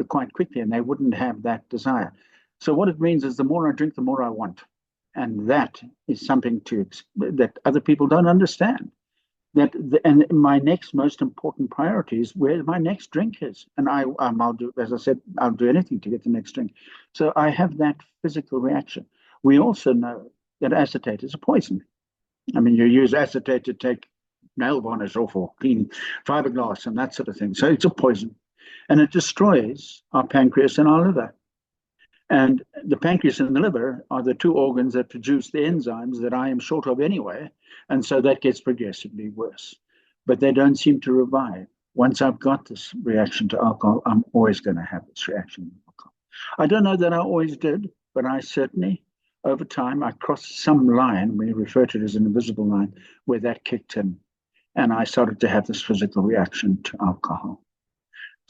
quite quickly, and they wouldn't have that desire. So what it means is the more I drink, the more I want. And that is something that other people don't understand. And my next most important priority is where my next drink is. And I'll do, as I said, I'll do anything to get the next drink. So I have that physical reaction. We also know that acetate is a poison. I mean, you use acetate to take nail varnish off or clean fiberglass and that sort of thing. So it's a poison. And it destroys our pancreas and our liver. And the pancreas and the liver are the two organs that produce the enzymes that I am short of anyway. And so that gets progressively worse. But they don't seem to revive. Once I've got this reaction to alcohol, I'm always going to have this reaction to alcohol. I don't know that I always did, but I certainly, over time, I crossed some line, we refer to it as an invisible line, where that kicked in. And I started to have this physical reaction to alcohol.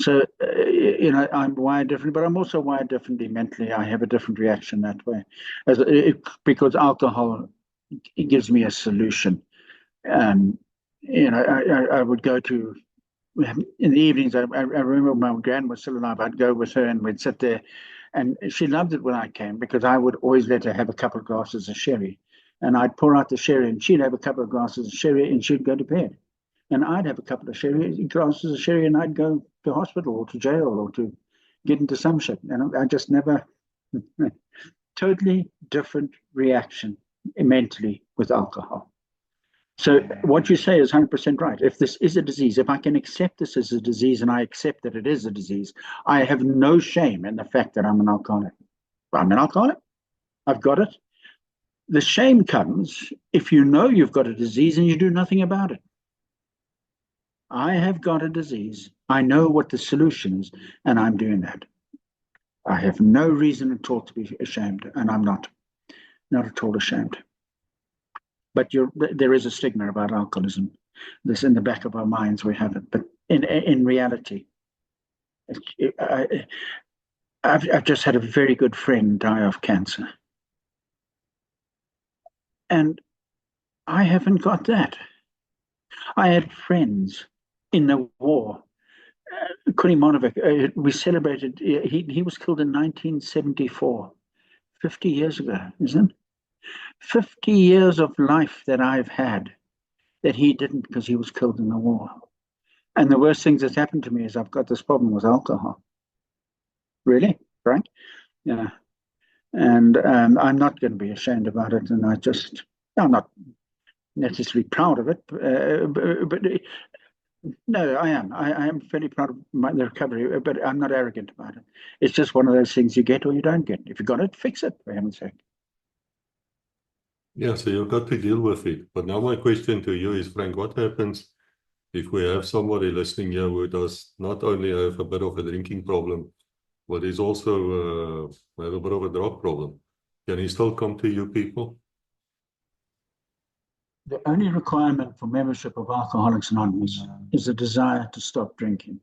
So, I'm wired differently, but I'm also wired differently mentally. I have a different reaction that way, because alcohol, it gives me a solution. I would go to, in the evenings, I remember my gran was still alive, I'd go with her and we'd sit there, and she loved it when I came, because I would always let her have a couple of glasses of sherry, and I'd pour out the sherry, and she'd have a couple of glasses of sherry, and she'd go to bed. And I'd have a couple of glasses of sherry, and I'd go to hospital or to jail or to get into some shit. And I just never, totally different reaction mentally with alcohol. So what you say is 100% right. If this is a disease, if I can accept this as a disease, and I accept that it is a disease, I have no shame in the fact that I'm an alcoholic. I'm an alcoholic. I've got it. The shame comes if you know you've got a disease and you do nothing about it. I have got a disease. I know what the solution is, and I'm doing that. I have no reason at all to be ashamed, and I'm not at all ashamed. But there is a stigma about alcoholism. This in the back of our minds, we have it. But in reality, I've just had a very good friend die of cancer. And I haven't got that. I had friends in the war. Kurimonovic, we celebrated, he was killed in 1974, 50 years ago, isn't it? 50 years of life that I've had that he didn't because he was killed in the war. And the worst things that's happened to me is I've got this problem with alcohol. Really, Frank? Yeah. And I'm not going to be ashamed about it. And I'm not necessarily proud of it, but no, I am. I am fairly proud of the recovery, but I'm not arrogant about it. It's just one of those things you get or you don't get. If you got it, fix it, for heaven's sake. Yeah, so you've got to deal with it. But now my question to you is, Frank, what happens if we have somebody listening here who does not only have a bit of a drinking problem, but is also have a bit of a drug problem? Can he still come to you people? The only requirement for membership of Alcoholics Anonymous is a desire to stop drinking.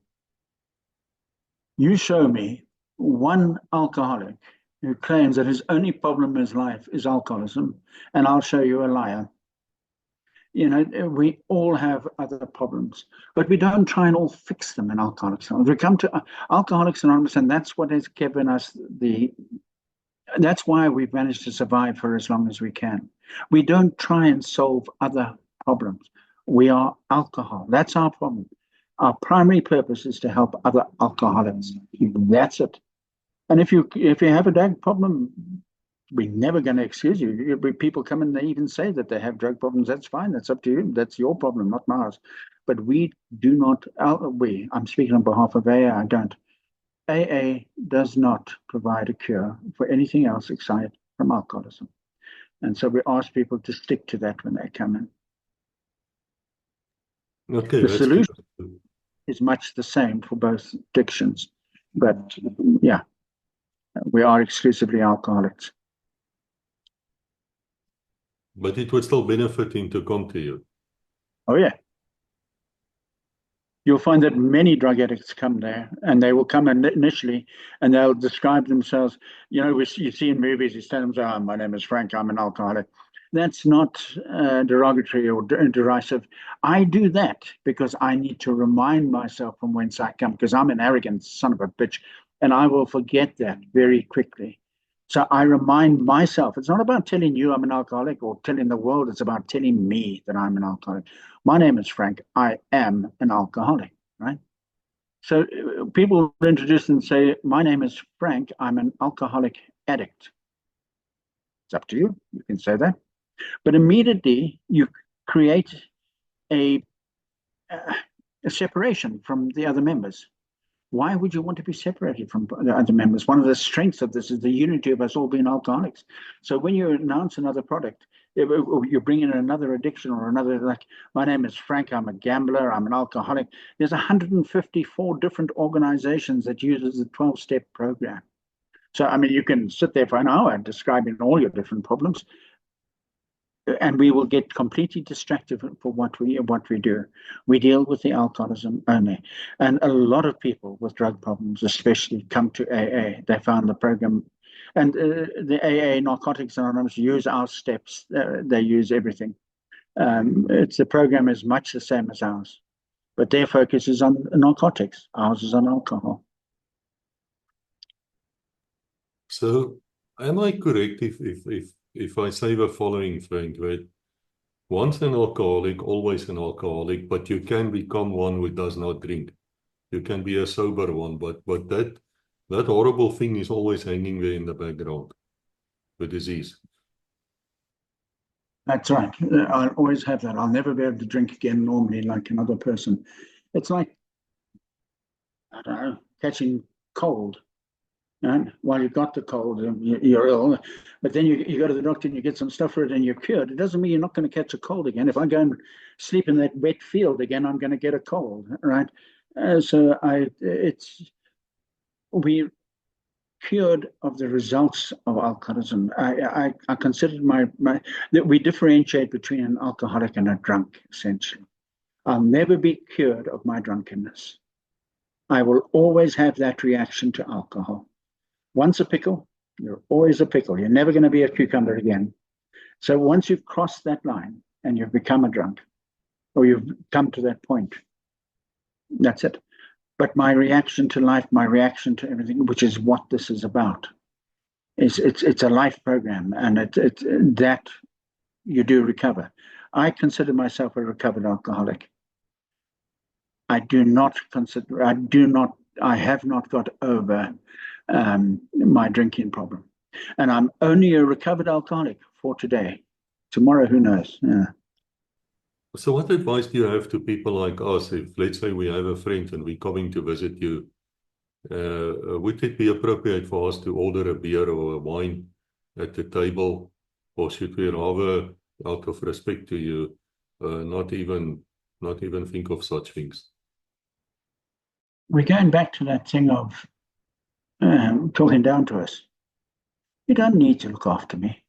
You show me one alcoholic who claims that his only problem in his life is alcoholism, and I'll show you a liar. You know, we all have other problems, but we don't try and all fix them in Alcoholics Anonymous. We come to Alcoholics Anonymous, and that's what has given us that's why we've managed to survive for as long as we can. We don't try and solve other problems. We are alcohol. That's our problem. Our primary purpose is to help other alcoholics. That's it. And if you have a drug problem, we're never going to excuse you. People come and they even say that they have drug problems. That's fine. That's up to you. That's your problem, not ours. But we do not. I'm speaking on behalf of AA. I don't. AA does not provide a cure for anything else aside from alcoholism. And so we ask people to stick to that when they come in. Okay, the solution is much the same for both addictions. But yeah, we are exclusively alcoholics. But it would still benefit him to come to you. Oh, yeah. You'll find that many drug addicts come there, and they will come initially and they'll describe themselves. You know, you see in movies, you tell them, oh, my name is Frank, I'm an alcoholic. That's not derogatory or derisive. I do that because I need to remind myself from whence I come, because I'm an arrogant son of a bitch, and I will forget that very quickly. So I remind myself, it's not about telling you I'm an alcoholic or telling the world, it's about telling me that I'm an alcoholic. My name is Frank, I am an alcoholic, right? So people introduce and say, my name is Frank, I'm an alcoholic addict. It's up to you, you can say that. But immediately you create a separation from the other members. Why would you want to be separated from the other members? One of the strengths of this is the unity of us all being alcoholics. So when you announce another product, you bring in another addiction or another, like, my name is Frank, I'm a gambler, I'm an alcoholic. There's 154 different organizations that uses the 12-step program. So, I mean, you can sit there for an hour describing all your different problems, and we will get completely distracted for what we do. We deal with the alcoholism only. And a lot of people with drug problems especially come to AA. They found the program. And the AA Narcotics Anonymous use our steps. They use everything. The program is much the same as ours. But their focus is on narcotics. Ours is on alcohol. So am I correct if I say the following, Frank, right? Once an alcoholic, always an alcoholic, but you can become one who does not drink. You can be a sober one, but that horrible thing is always hanging there in the background, the disease. That's right. I'll always have that. I'll never be able to drink again normally like another person. It's like, I don't know, catching cold. And while you've got the cold, you're ill, but then you go to the doctor and you get some stuff for it and you're cured. It doesn't mean you're not going to catch a cold again. If I go and sleep in that wet field again, I'm going to get a cold, right? We're cured of the results of alcoholism. I consider that we differentiate between an alcoholic and a drunk, essentially. I'll never be cured of my drunkenness. I will always have that reaction to alcohol. Once a pickle, you're always a pickle. You're never going to be a cucumber again. So once you've crossed that line and you've become a drunk, or you've come to that point, that's it. But my reaction to life, my reaction to everything, which is what this is about, it's a life program, and that you do recover. I consider myself a recovered alcoholic. I have not got over my drinking problem. And I'm only a recovered alcoholic for today. Tomorrow, who knows? Yeah. So what advice do you have to people like us if, let's say, we have a friend and we're coming to visit you? Would it be appropriate for us to order a beer or a wine at the table? Or should we rather, out of respect to you, not even think of such things? We're going back to that thing of talking down to us. You don't need to look after me.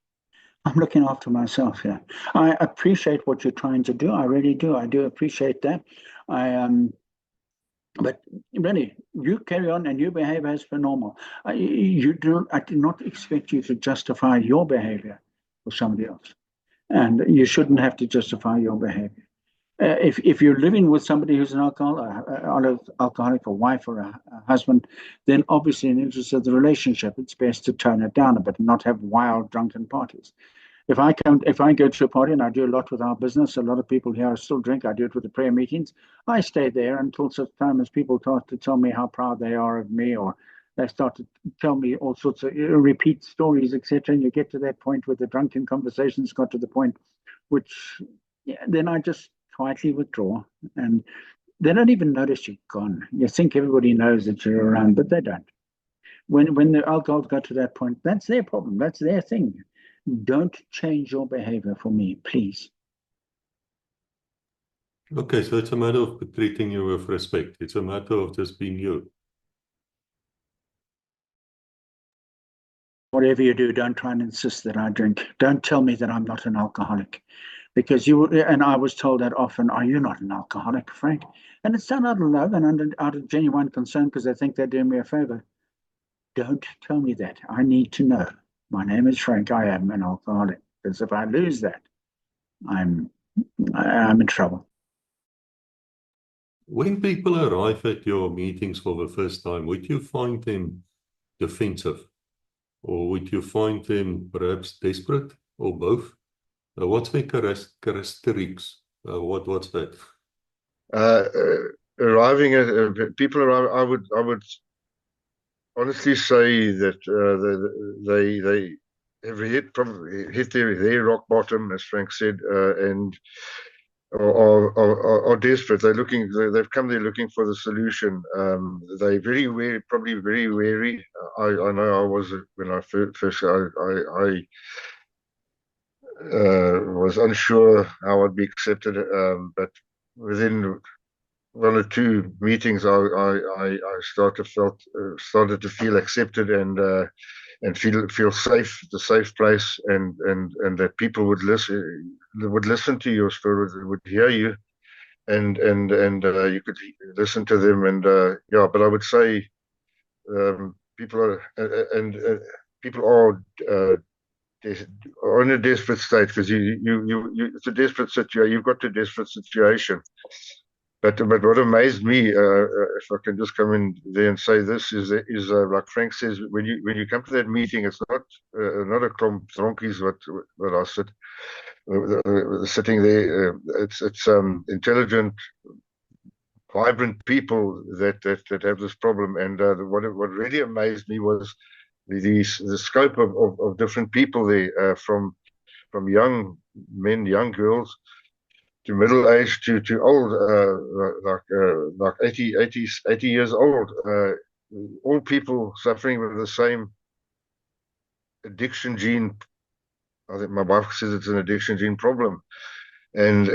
I'm looking after myself here. I appreciate what you're trying to do. I really do. I do appreciate that. But really, you carry on and you behave as per normal. I do not expect you to justify your behavior for somebody else. And you shouldn't have to justify your behavior. If you're living with somebody who's an alcoholic, a wife or a husband, then obviously in the interest of the relationship, it's best to tone it down a bit and not have wild drunken parties. If I go to a party, and I do a lot with our business, a lot of people here still drink. I do it with the prayer meetings. I stay there until such time as people start to tell me how proud they are of me, or they start to tell me all sorts of repeat stories, etc. And you get to that point where the drunken conversations got to the point which, then I just quietly withdraw, and they don't even notice you're gone. You think everybody knows that you're around, but they don't. When the alcohol got to that point, that's their problem. That's their thing. Don't change your behavior for me, please. Okay, so it's a matter of treating you with respect. It's a matter of just being you. Whatever you do, don't try and insist that I drink. Don't tell me that I'm not an alcoholic. Because and I was told that often, are you not an alcoholic, Frank? And it's done out of love and out of genuine concern because they think they're doing me a favor. Don't tell me that. I need to know. My name is Frank. I am an alcoholic. Because if I lose that, I'm in trouble. When people arrive at your meetings for the first time, would you find them defensive? Or would you find them perhaps desperate, or both? What's their characteristics? What's that? Arriving at people arrive, I would honestly say that they have hit their rock bottom, as Frank said, and are desperate. They've come there looking for the solution. They're very wary, probably very wary. I know I was when I first I was unsure how I'd be accepted, but within one or two meetings, I started to feel accepted and feel safe. The safe place, and that people would listen to your spirit, would hear you, and you could listen to them, and yeah. But I would say people are in a desperate state, because it's a desperate situation. You've got a desperate situation. But what amazed me, if I can just come in there and say this, is like Frank says, when you come to that meeting, it's not a clump dronkies what I sit sitting there. It's intelligent, vibrant people that have this problem. And what really amazed me was the scope of different people there, from young men, young girls, to middle age, to old, like 80 years old. all people suffering with the same addiction gene. I think my wife says it's an addiction gene problem, and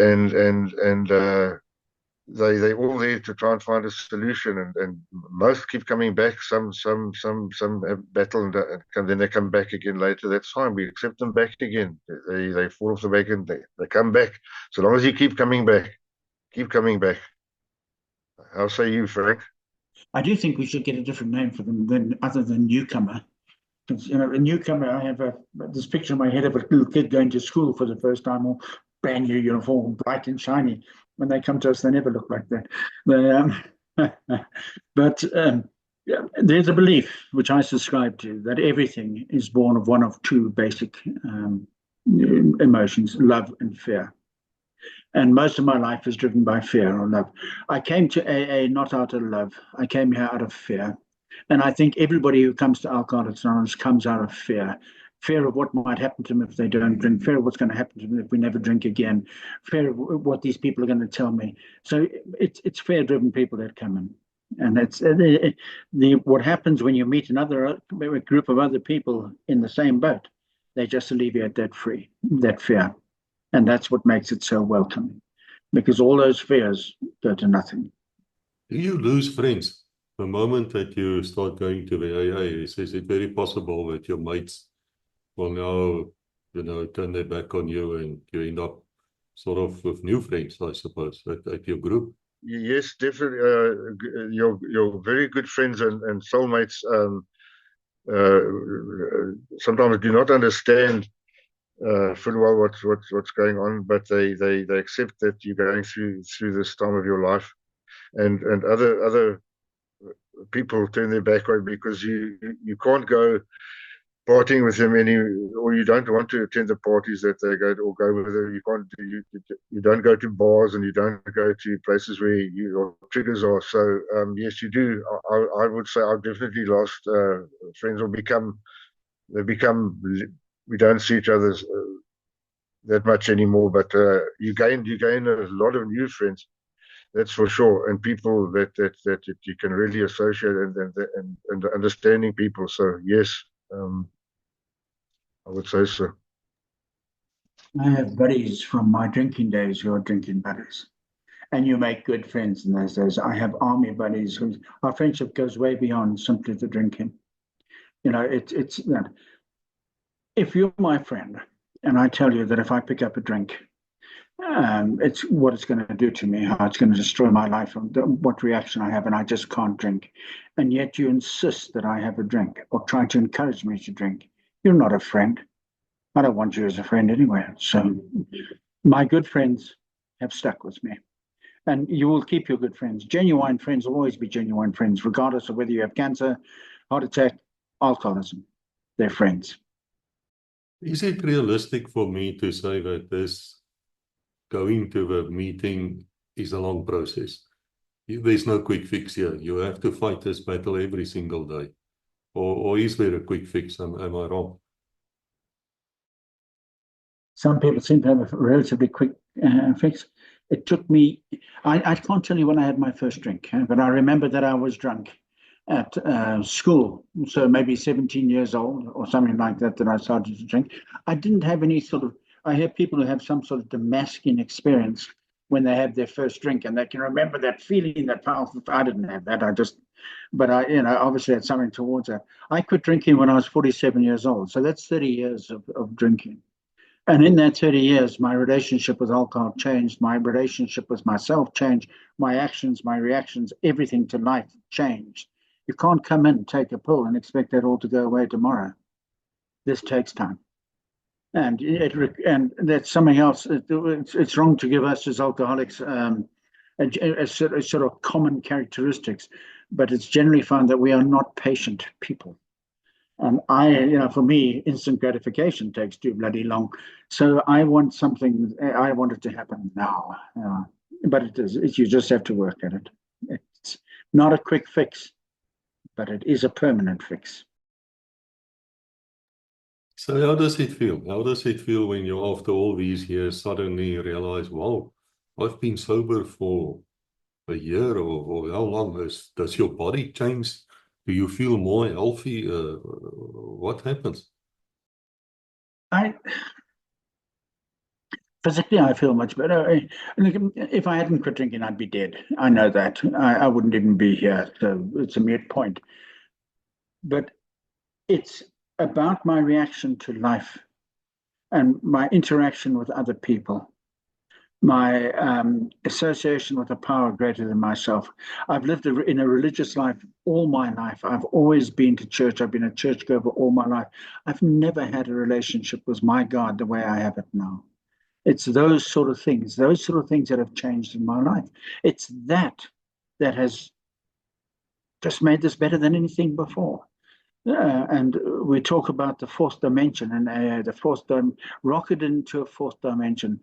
they all there to try and find a solution, and most keep coming back. Some have battle and then they come back again later. That's fine. We accept them back again. They fall off the back and they come back. So long as you keep coming back, keep coming back. How say you, Frank? I do think we should get a different name for them other than newcomer. Because, you know, a newcomer, I have this picture in my head of a little kid going to school for the first time, all brand new uniform, bright and shiny. When they come to us, they never look like that. But yeah, there's a belief, which I subscribe to, that everything is born of one of two basic emotions, love and fear. And most of my life is driven by fear or love. I came to AA not out of love. I came here out of fear. And I think everybody who comes to Alcoholics Anonymous comes out of fear. Fear of what might happen to them if they don't drink, fear of what's going to happen to them if we never drink again, fear of what these people are going to tell me. So it's fear-driven people that come in. And it's what happens when you meet a group of other people in the same boat, they just alleviate that fear. And that's what makes it so welcoming, because all those fears go to nothing. Do you lose friends the moment that you start going to the AA? Is it very possible that your mates will now, you know, turn their back on you and you end up sort of with new friends, I suppose, at your group? Yes, definitely. Your very good friends and soulmates sometimes do not understand full well what's going on, but they accept that you're going through this time of your life, and other people turn their back on because you can't go partying with them or you don't want to attend the parties that they go to, or go with them. You don't go to bars, and you don't go to places where your triggers are. So yes, you do. I would say I've definitely lost friends, or we don't see each other that much anymore. But you gain a lot of new friends, that's for sure, and people that you can really associate and understanding people. So yes. I would say so. I have buddies from my drinking days who are drinking buddies. And you make good friends in those days. I have army buddies our friendship goes way beyond simply the drinking. You know, it's that. If you're my friend and I tell you that if I pick up a drink, it's what it's going to do to me, how it's going to destroy my life, what reaction I have, and I just can't drink. And yet you insist that I have a drink or try to encourage me to drink. You're not a friend. I don't want you as a friend anyway. So my good friends have stuck with me. And you will keep your good friends. Genuine friends will always be genuine friends, regardless of whether you have cancer, heart attack, alcoholism. They're friends. Is it realistic for me to say that this going to the meeting is a long process? There's no quick fix here. You have to fight this battle every single day. Or is there a quick fix? Am I wrong? Some people seem to have a relatively quick fix. It took me, I can't tell you when I had my first drink, but I remember that I was drunk at school. So maybe 17 years old or something like that I started to drink. I didn't have any I have people who have some sort of Damascene experience when they have their first drink and they can remember that feeling, that powerful. I didn't have that. But I, obviously had something towards that. I quit drinking when I was 47 years old. So that's 30 years of drinking. And in that 30 years, my relationship with alcohol changed. My relationship with myself changed. My actions, my reactions, everything to life changed. You can't come in, take a pill, and expect that all to go away tomorrow. This takes time. And that's something else. It's wrong to give us as alcoholics a sort of common characteristics, but it's generally found that we are not patient people. And for me, instant gratification takes too bloody long. So I want it to happen now. But it is. You just have to work at it. It's not a quick fix, but it is a permanent fix. So how does it feel? How does it feel when you, after all these years, suddenly realize, wow, I've been sober for a year or how long? Does your body change Do you feel more healthy? What happens? Physically, I feel much better. Look, if I hadn't quit drinking, I'd be dead. I know that. I wouldn't even be here. So it's a moot point. But it's about my reaction to life and my interaction with other people, my association with a power greater than myself. I've lived in a religious life all my life. I've always been to church. I've been a churchgoer all my life. I've never had a relationship with my God the way I have it now. It's those sort of things that have changed in my life. It's that has just made this better than anything before. And we talk about the fourth dimension and the fourth rocket into a fourth dimension.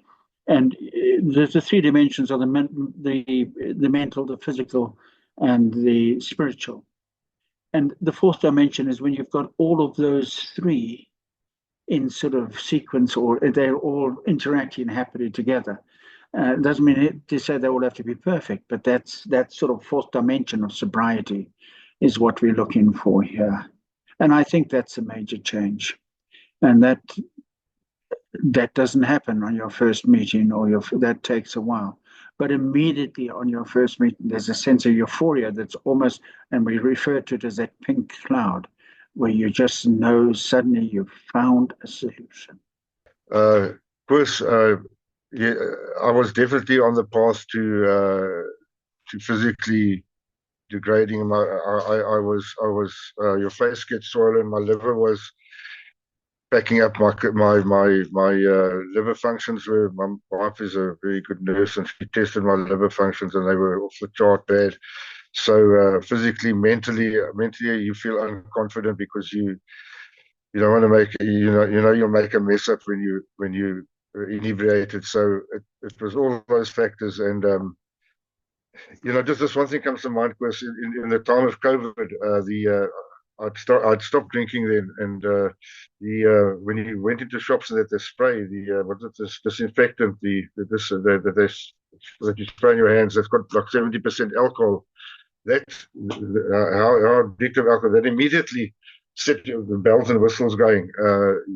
And the three dimensions are the mental, the physical, and the spiritual. And the fourth dimension is when you've got all of those three in sort of sequence, or they're all interacting happily together. Doesn't mean to say they all have to be perfect, but that's that sort of fourth dimension of sobriety is what we're looking for here. And I think that's a major change. And that doesn't happen on your first meeting, or that takes a while. But immediately on your first meeting, there's a sense of euphoria that's almost, and we refer to it as that pink cloud, where you just know suddenly you've found a solution. Koos, yeah, I was definitely on the path to physically degrading. I was your face gets swollen. My liver was backing up. My liver functions were. My wife is a very good nurse, and she tested my liver functions, and they were off the chart bad. So physically, mentally, you feel unconfident because you don't want to make you'll make a mess up when you inebriated. So it was all those factors, and just this one thing comes to mind, because in the time of COVID, I'd stopped drinking then, and when you went into shops and the spray, this disinfectant, that you spray on your hands, that's got like 70% alcohol. That's how addictive alcohol. That immediately set the bells and whistles going.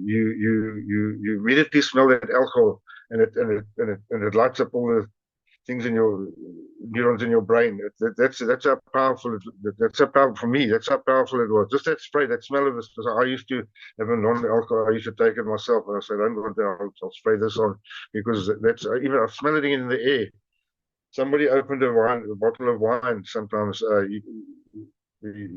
You immediately smell that alcohol, and it lights up all the things in your neurons in your brain. That's how powerful. That's how powerful for me. That's how powerful it was. Just that spray, that smell of this. I used to have a non-alcohol. I used to take it myself, and I said, "I don't want that. I'll spray this on," because that's even I smell it in the air. Somebody opened a bottle of wine. Sometimes you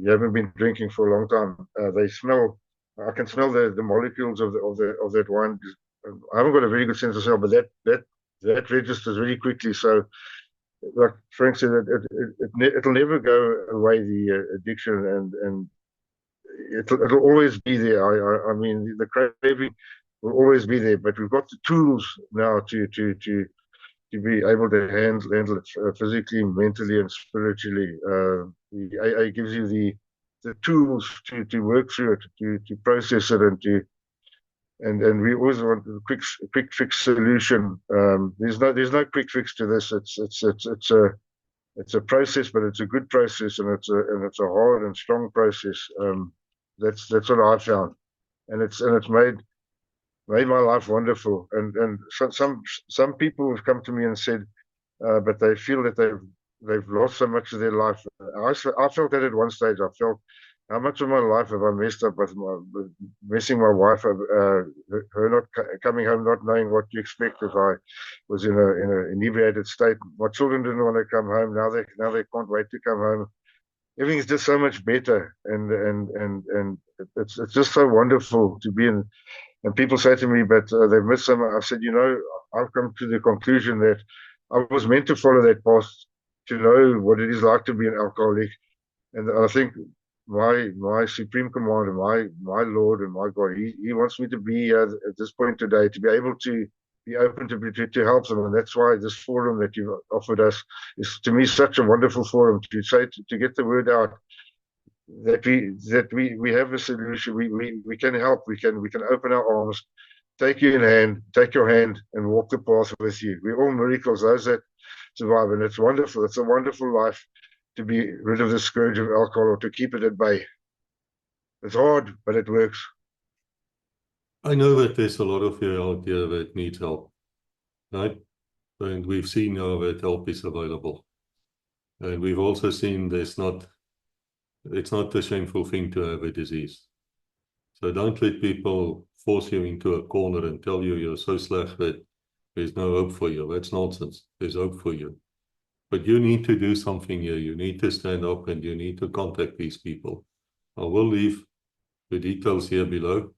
haven't been drinking for a long time. They smell. I can smell the molecules of that wine. I haven't got a very good sense of smell, but that registers really quickly. So, like Frank said, it'll never go away, the addiction, and it'll always be there. I mean, the craving will always be there, but we've got the tools now to be able to handle it physically, mentally, and spiritually. The AA gives you the tools to work through it, to process it, and we always want a quick fix solution. There's no quick fix to this. It's a process, but it's a good process, and it's a hard and strong process. That's what I found, and it's made my life wonderful. And some people have come to me and said, but they feel that they've lost so much of their life. I felt that at one stage. I felt, how much of my life have I messed up with messing my wife up, her not coming home, not knowing what to expect if I was in a inebriated state. My children didn't want to come home. Now they can't wait to come home. Everything's just so much better, and it's just so wonderful to be in. And people say to me, but they've missed so much. I've said, I've come to the conclusion that I was meant to follow that path, to know what it is like to be an alcoholic. And I think my supreme commander, my Lord and my God, he wants me to be at this point today, to be able to be open to help them. And that's why this forum that you've offered us is, to me, such a wonderful forum to get the word out, that we have a solution. We can help. We can open our arms, take your hand, and walk the path with you. We're all miracles, those that survive, and it's wonderful. It's a wonderful life. to be rid of the scourge of alcohol or to keep it at bay. It's hard, but it works. I know that there's a lot of you out there that needs help, right? And we've seen now that help is available. And we've also seen it's not a shameful thing to have a disease. So don't let people force you into a corner and tell you you're so slack that there's no hope for you. That's nonsense. There's hope for you. But you need to do something here. You need to stand up and you need to contact these people. I will leave the details here below,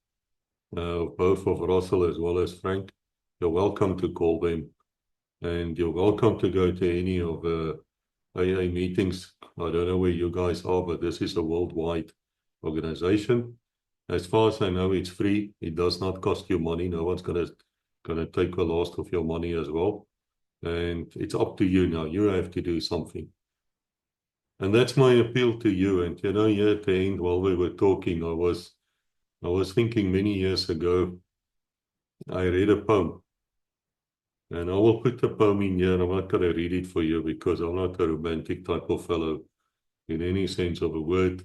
both of Russel as well as Frank. You're welcome to call them. And you're welcome to go to any of the AA meetings. I don't know where you guys are, but this is a worldwide organization. As far as I know, it's free. It does not cost you money. No one's gonna take the last of your money as well. And it's up to you now. You have to do something. And that's my appeal to you. And you know, here at the end, while we were talking, I was thinking many years ago, I read a poem. And I will put the poem in here, and I'm not going to read it for you because I'm not a romantic type of fellow in any sense of a word.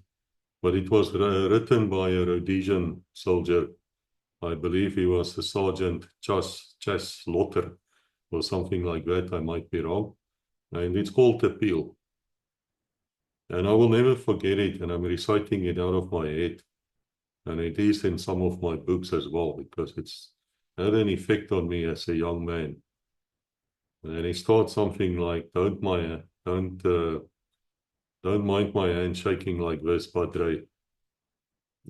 But it was written by a Rhodesian soldier. I believe he was a Sergeant Chas Lotter or something like that. I might be wrong. And it's called Appeal. And I will never forget it, and I'm reciting it out of my head. And it is in some of my books as well because it's had an effect on me as a young man. And it starts something like, don't mind my hand shaking like this, Padre.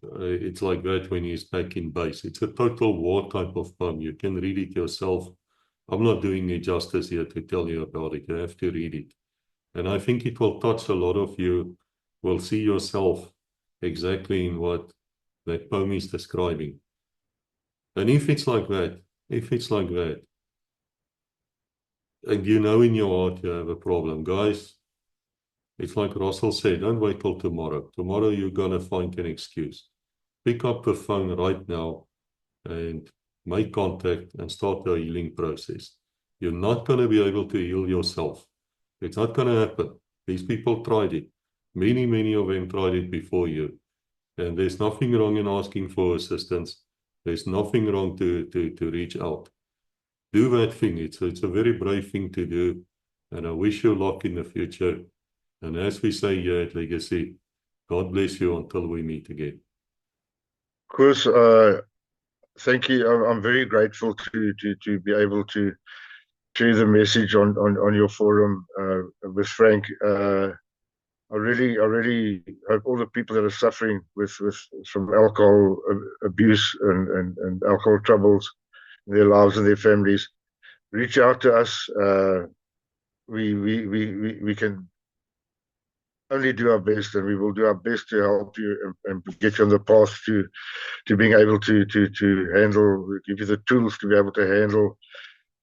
It's like that when he's back in base. It's a total war type of poem. You can read it yourself. I'm not doing it justice here to tell you about it. You have to read it. And I think it will touch a lot of you, will see yourself exactly in what that poem is describing. And if it's like that, and you know in your heart you have a problem, guys, it's like Russell said, don't wait till tomorrow. Tomorrow you're going to find an excuse. Pick up the phone right now and make contact and start the healing process. You're not going to be able to heal yourself. It's not going to happen. These people tried it. Many of them tried it before you. And there's nothing wrong in asking for assistance. There's nothing wrong to reach out. Do that thing. It's a very brave thing to do. And I wish you luck in the future. And as we say here at Legacy, God bless you until we meet again. Koos, thank you. I'm very grateful to be able to share the message on your forum with Frank. I really hope all the people that are suffering from alcohol abuse and alcohol troubles in their lives and their families reach out to us. We can only do our best, and we will do our best to help you and get you on the path to being able to handle, give you the tools to be able to handle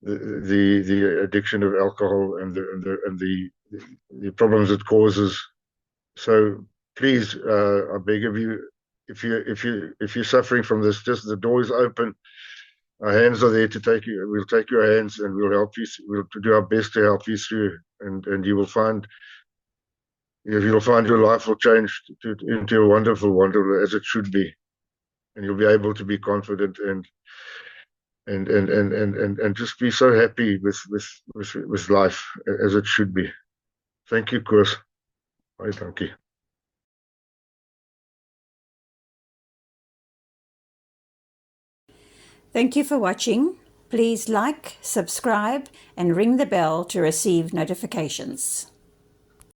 the addiction of alcohol and the problems it causes. So please, I beg of you, if you're suffering from this, just the door is open. Our hands are there to take you. We'll take your hands and we'll help you. We'll do our best to help you through, and you will find. You'll find your life will change into a wonderful wonder as it should be, and you'll be able to be confident and just be so happy with life as it should be. Thank you, Koos. Bye, thank you. Thank you for watching. Please like, subscribe, and ring the bell to receive notifications.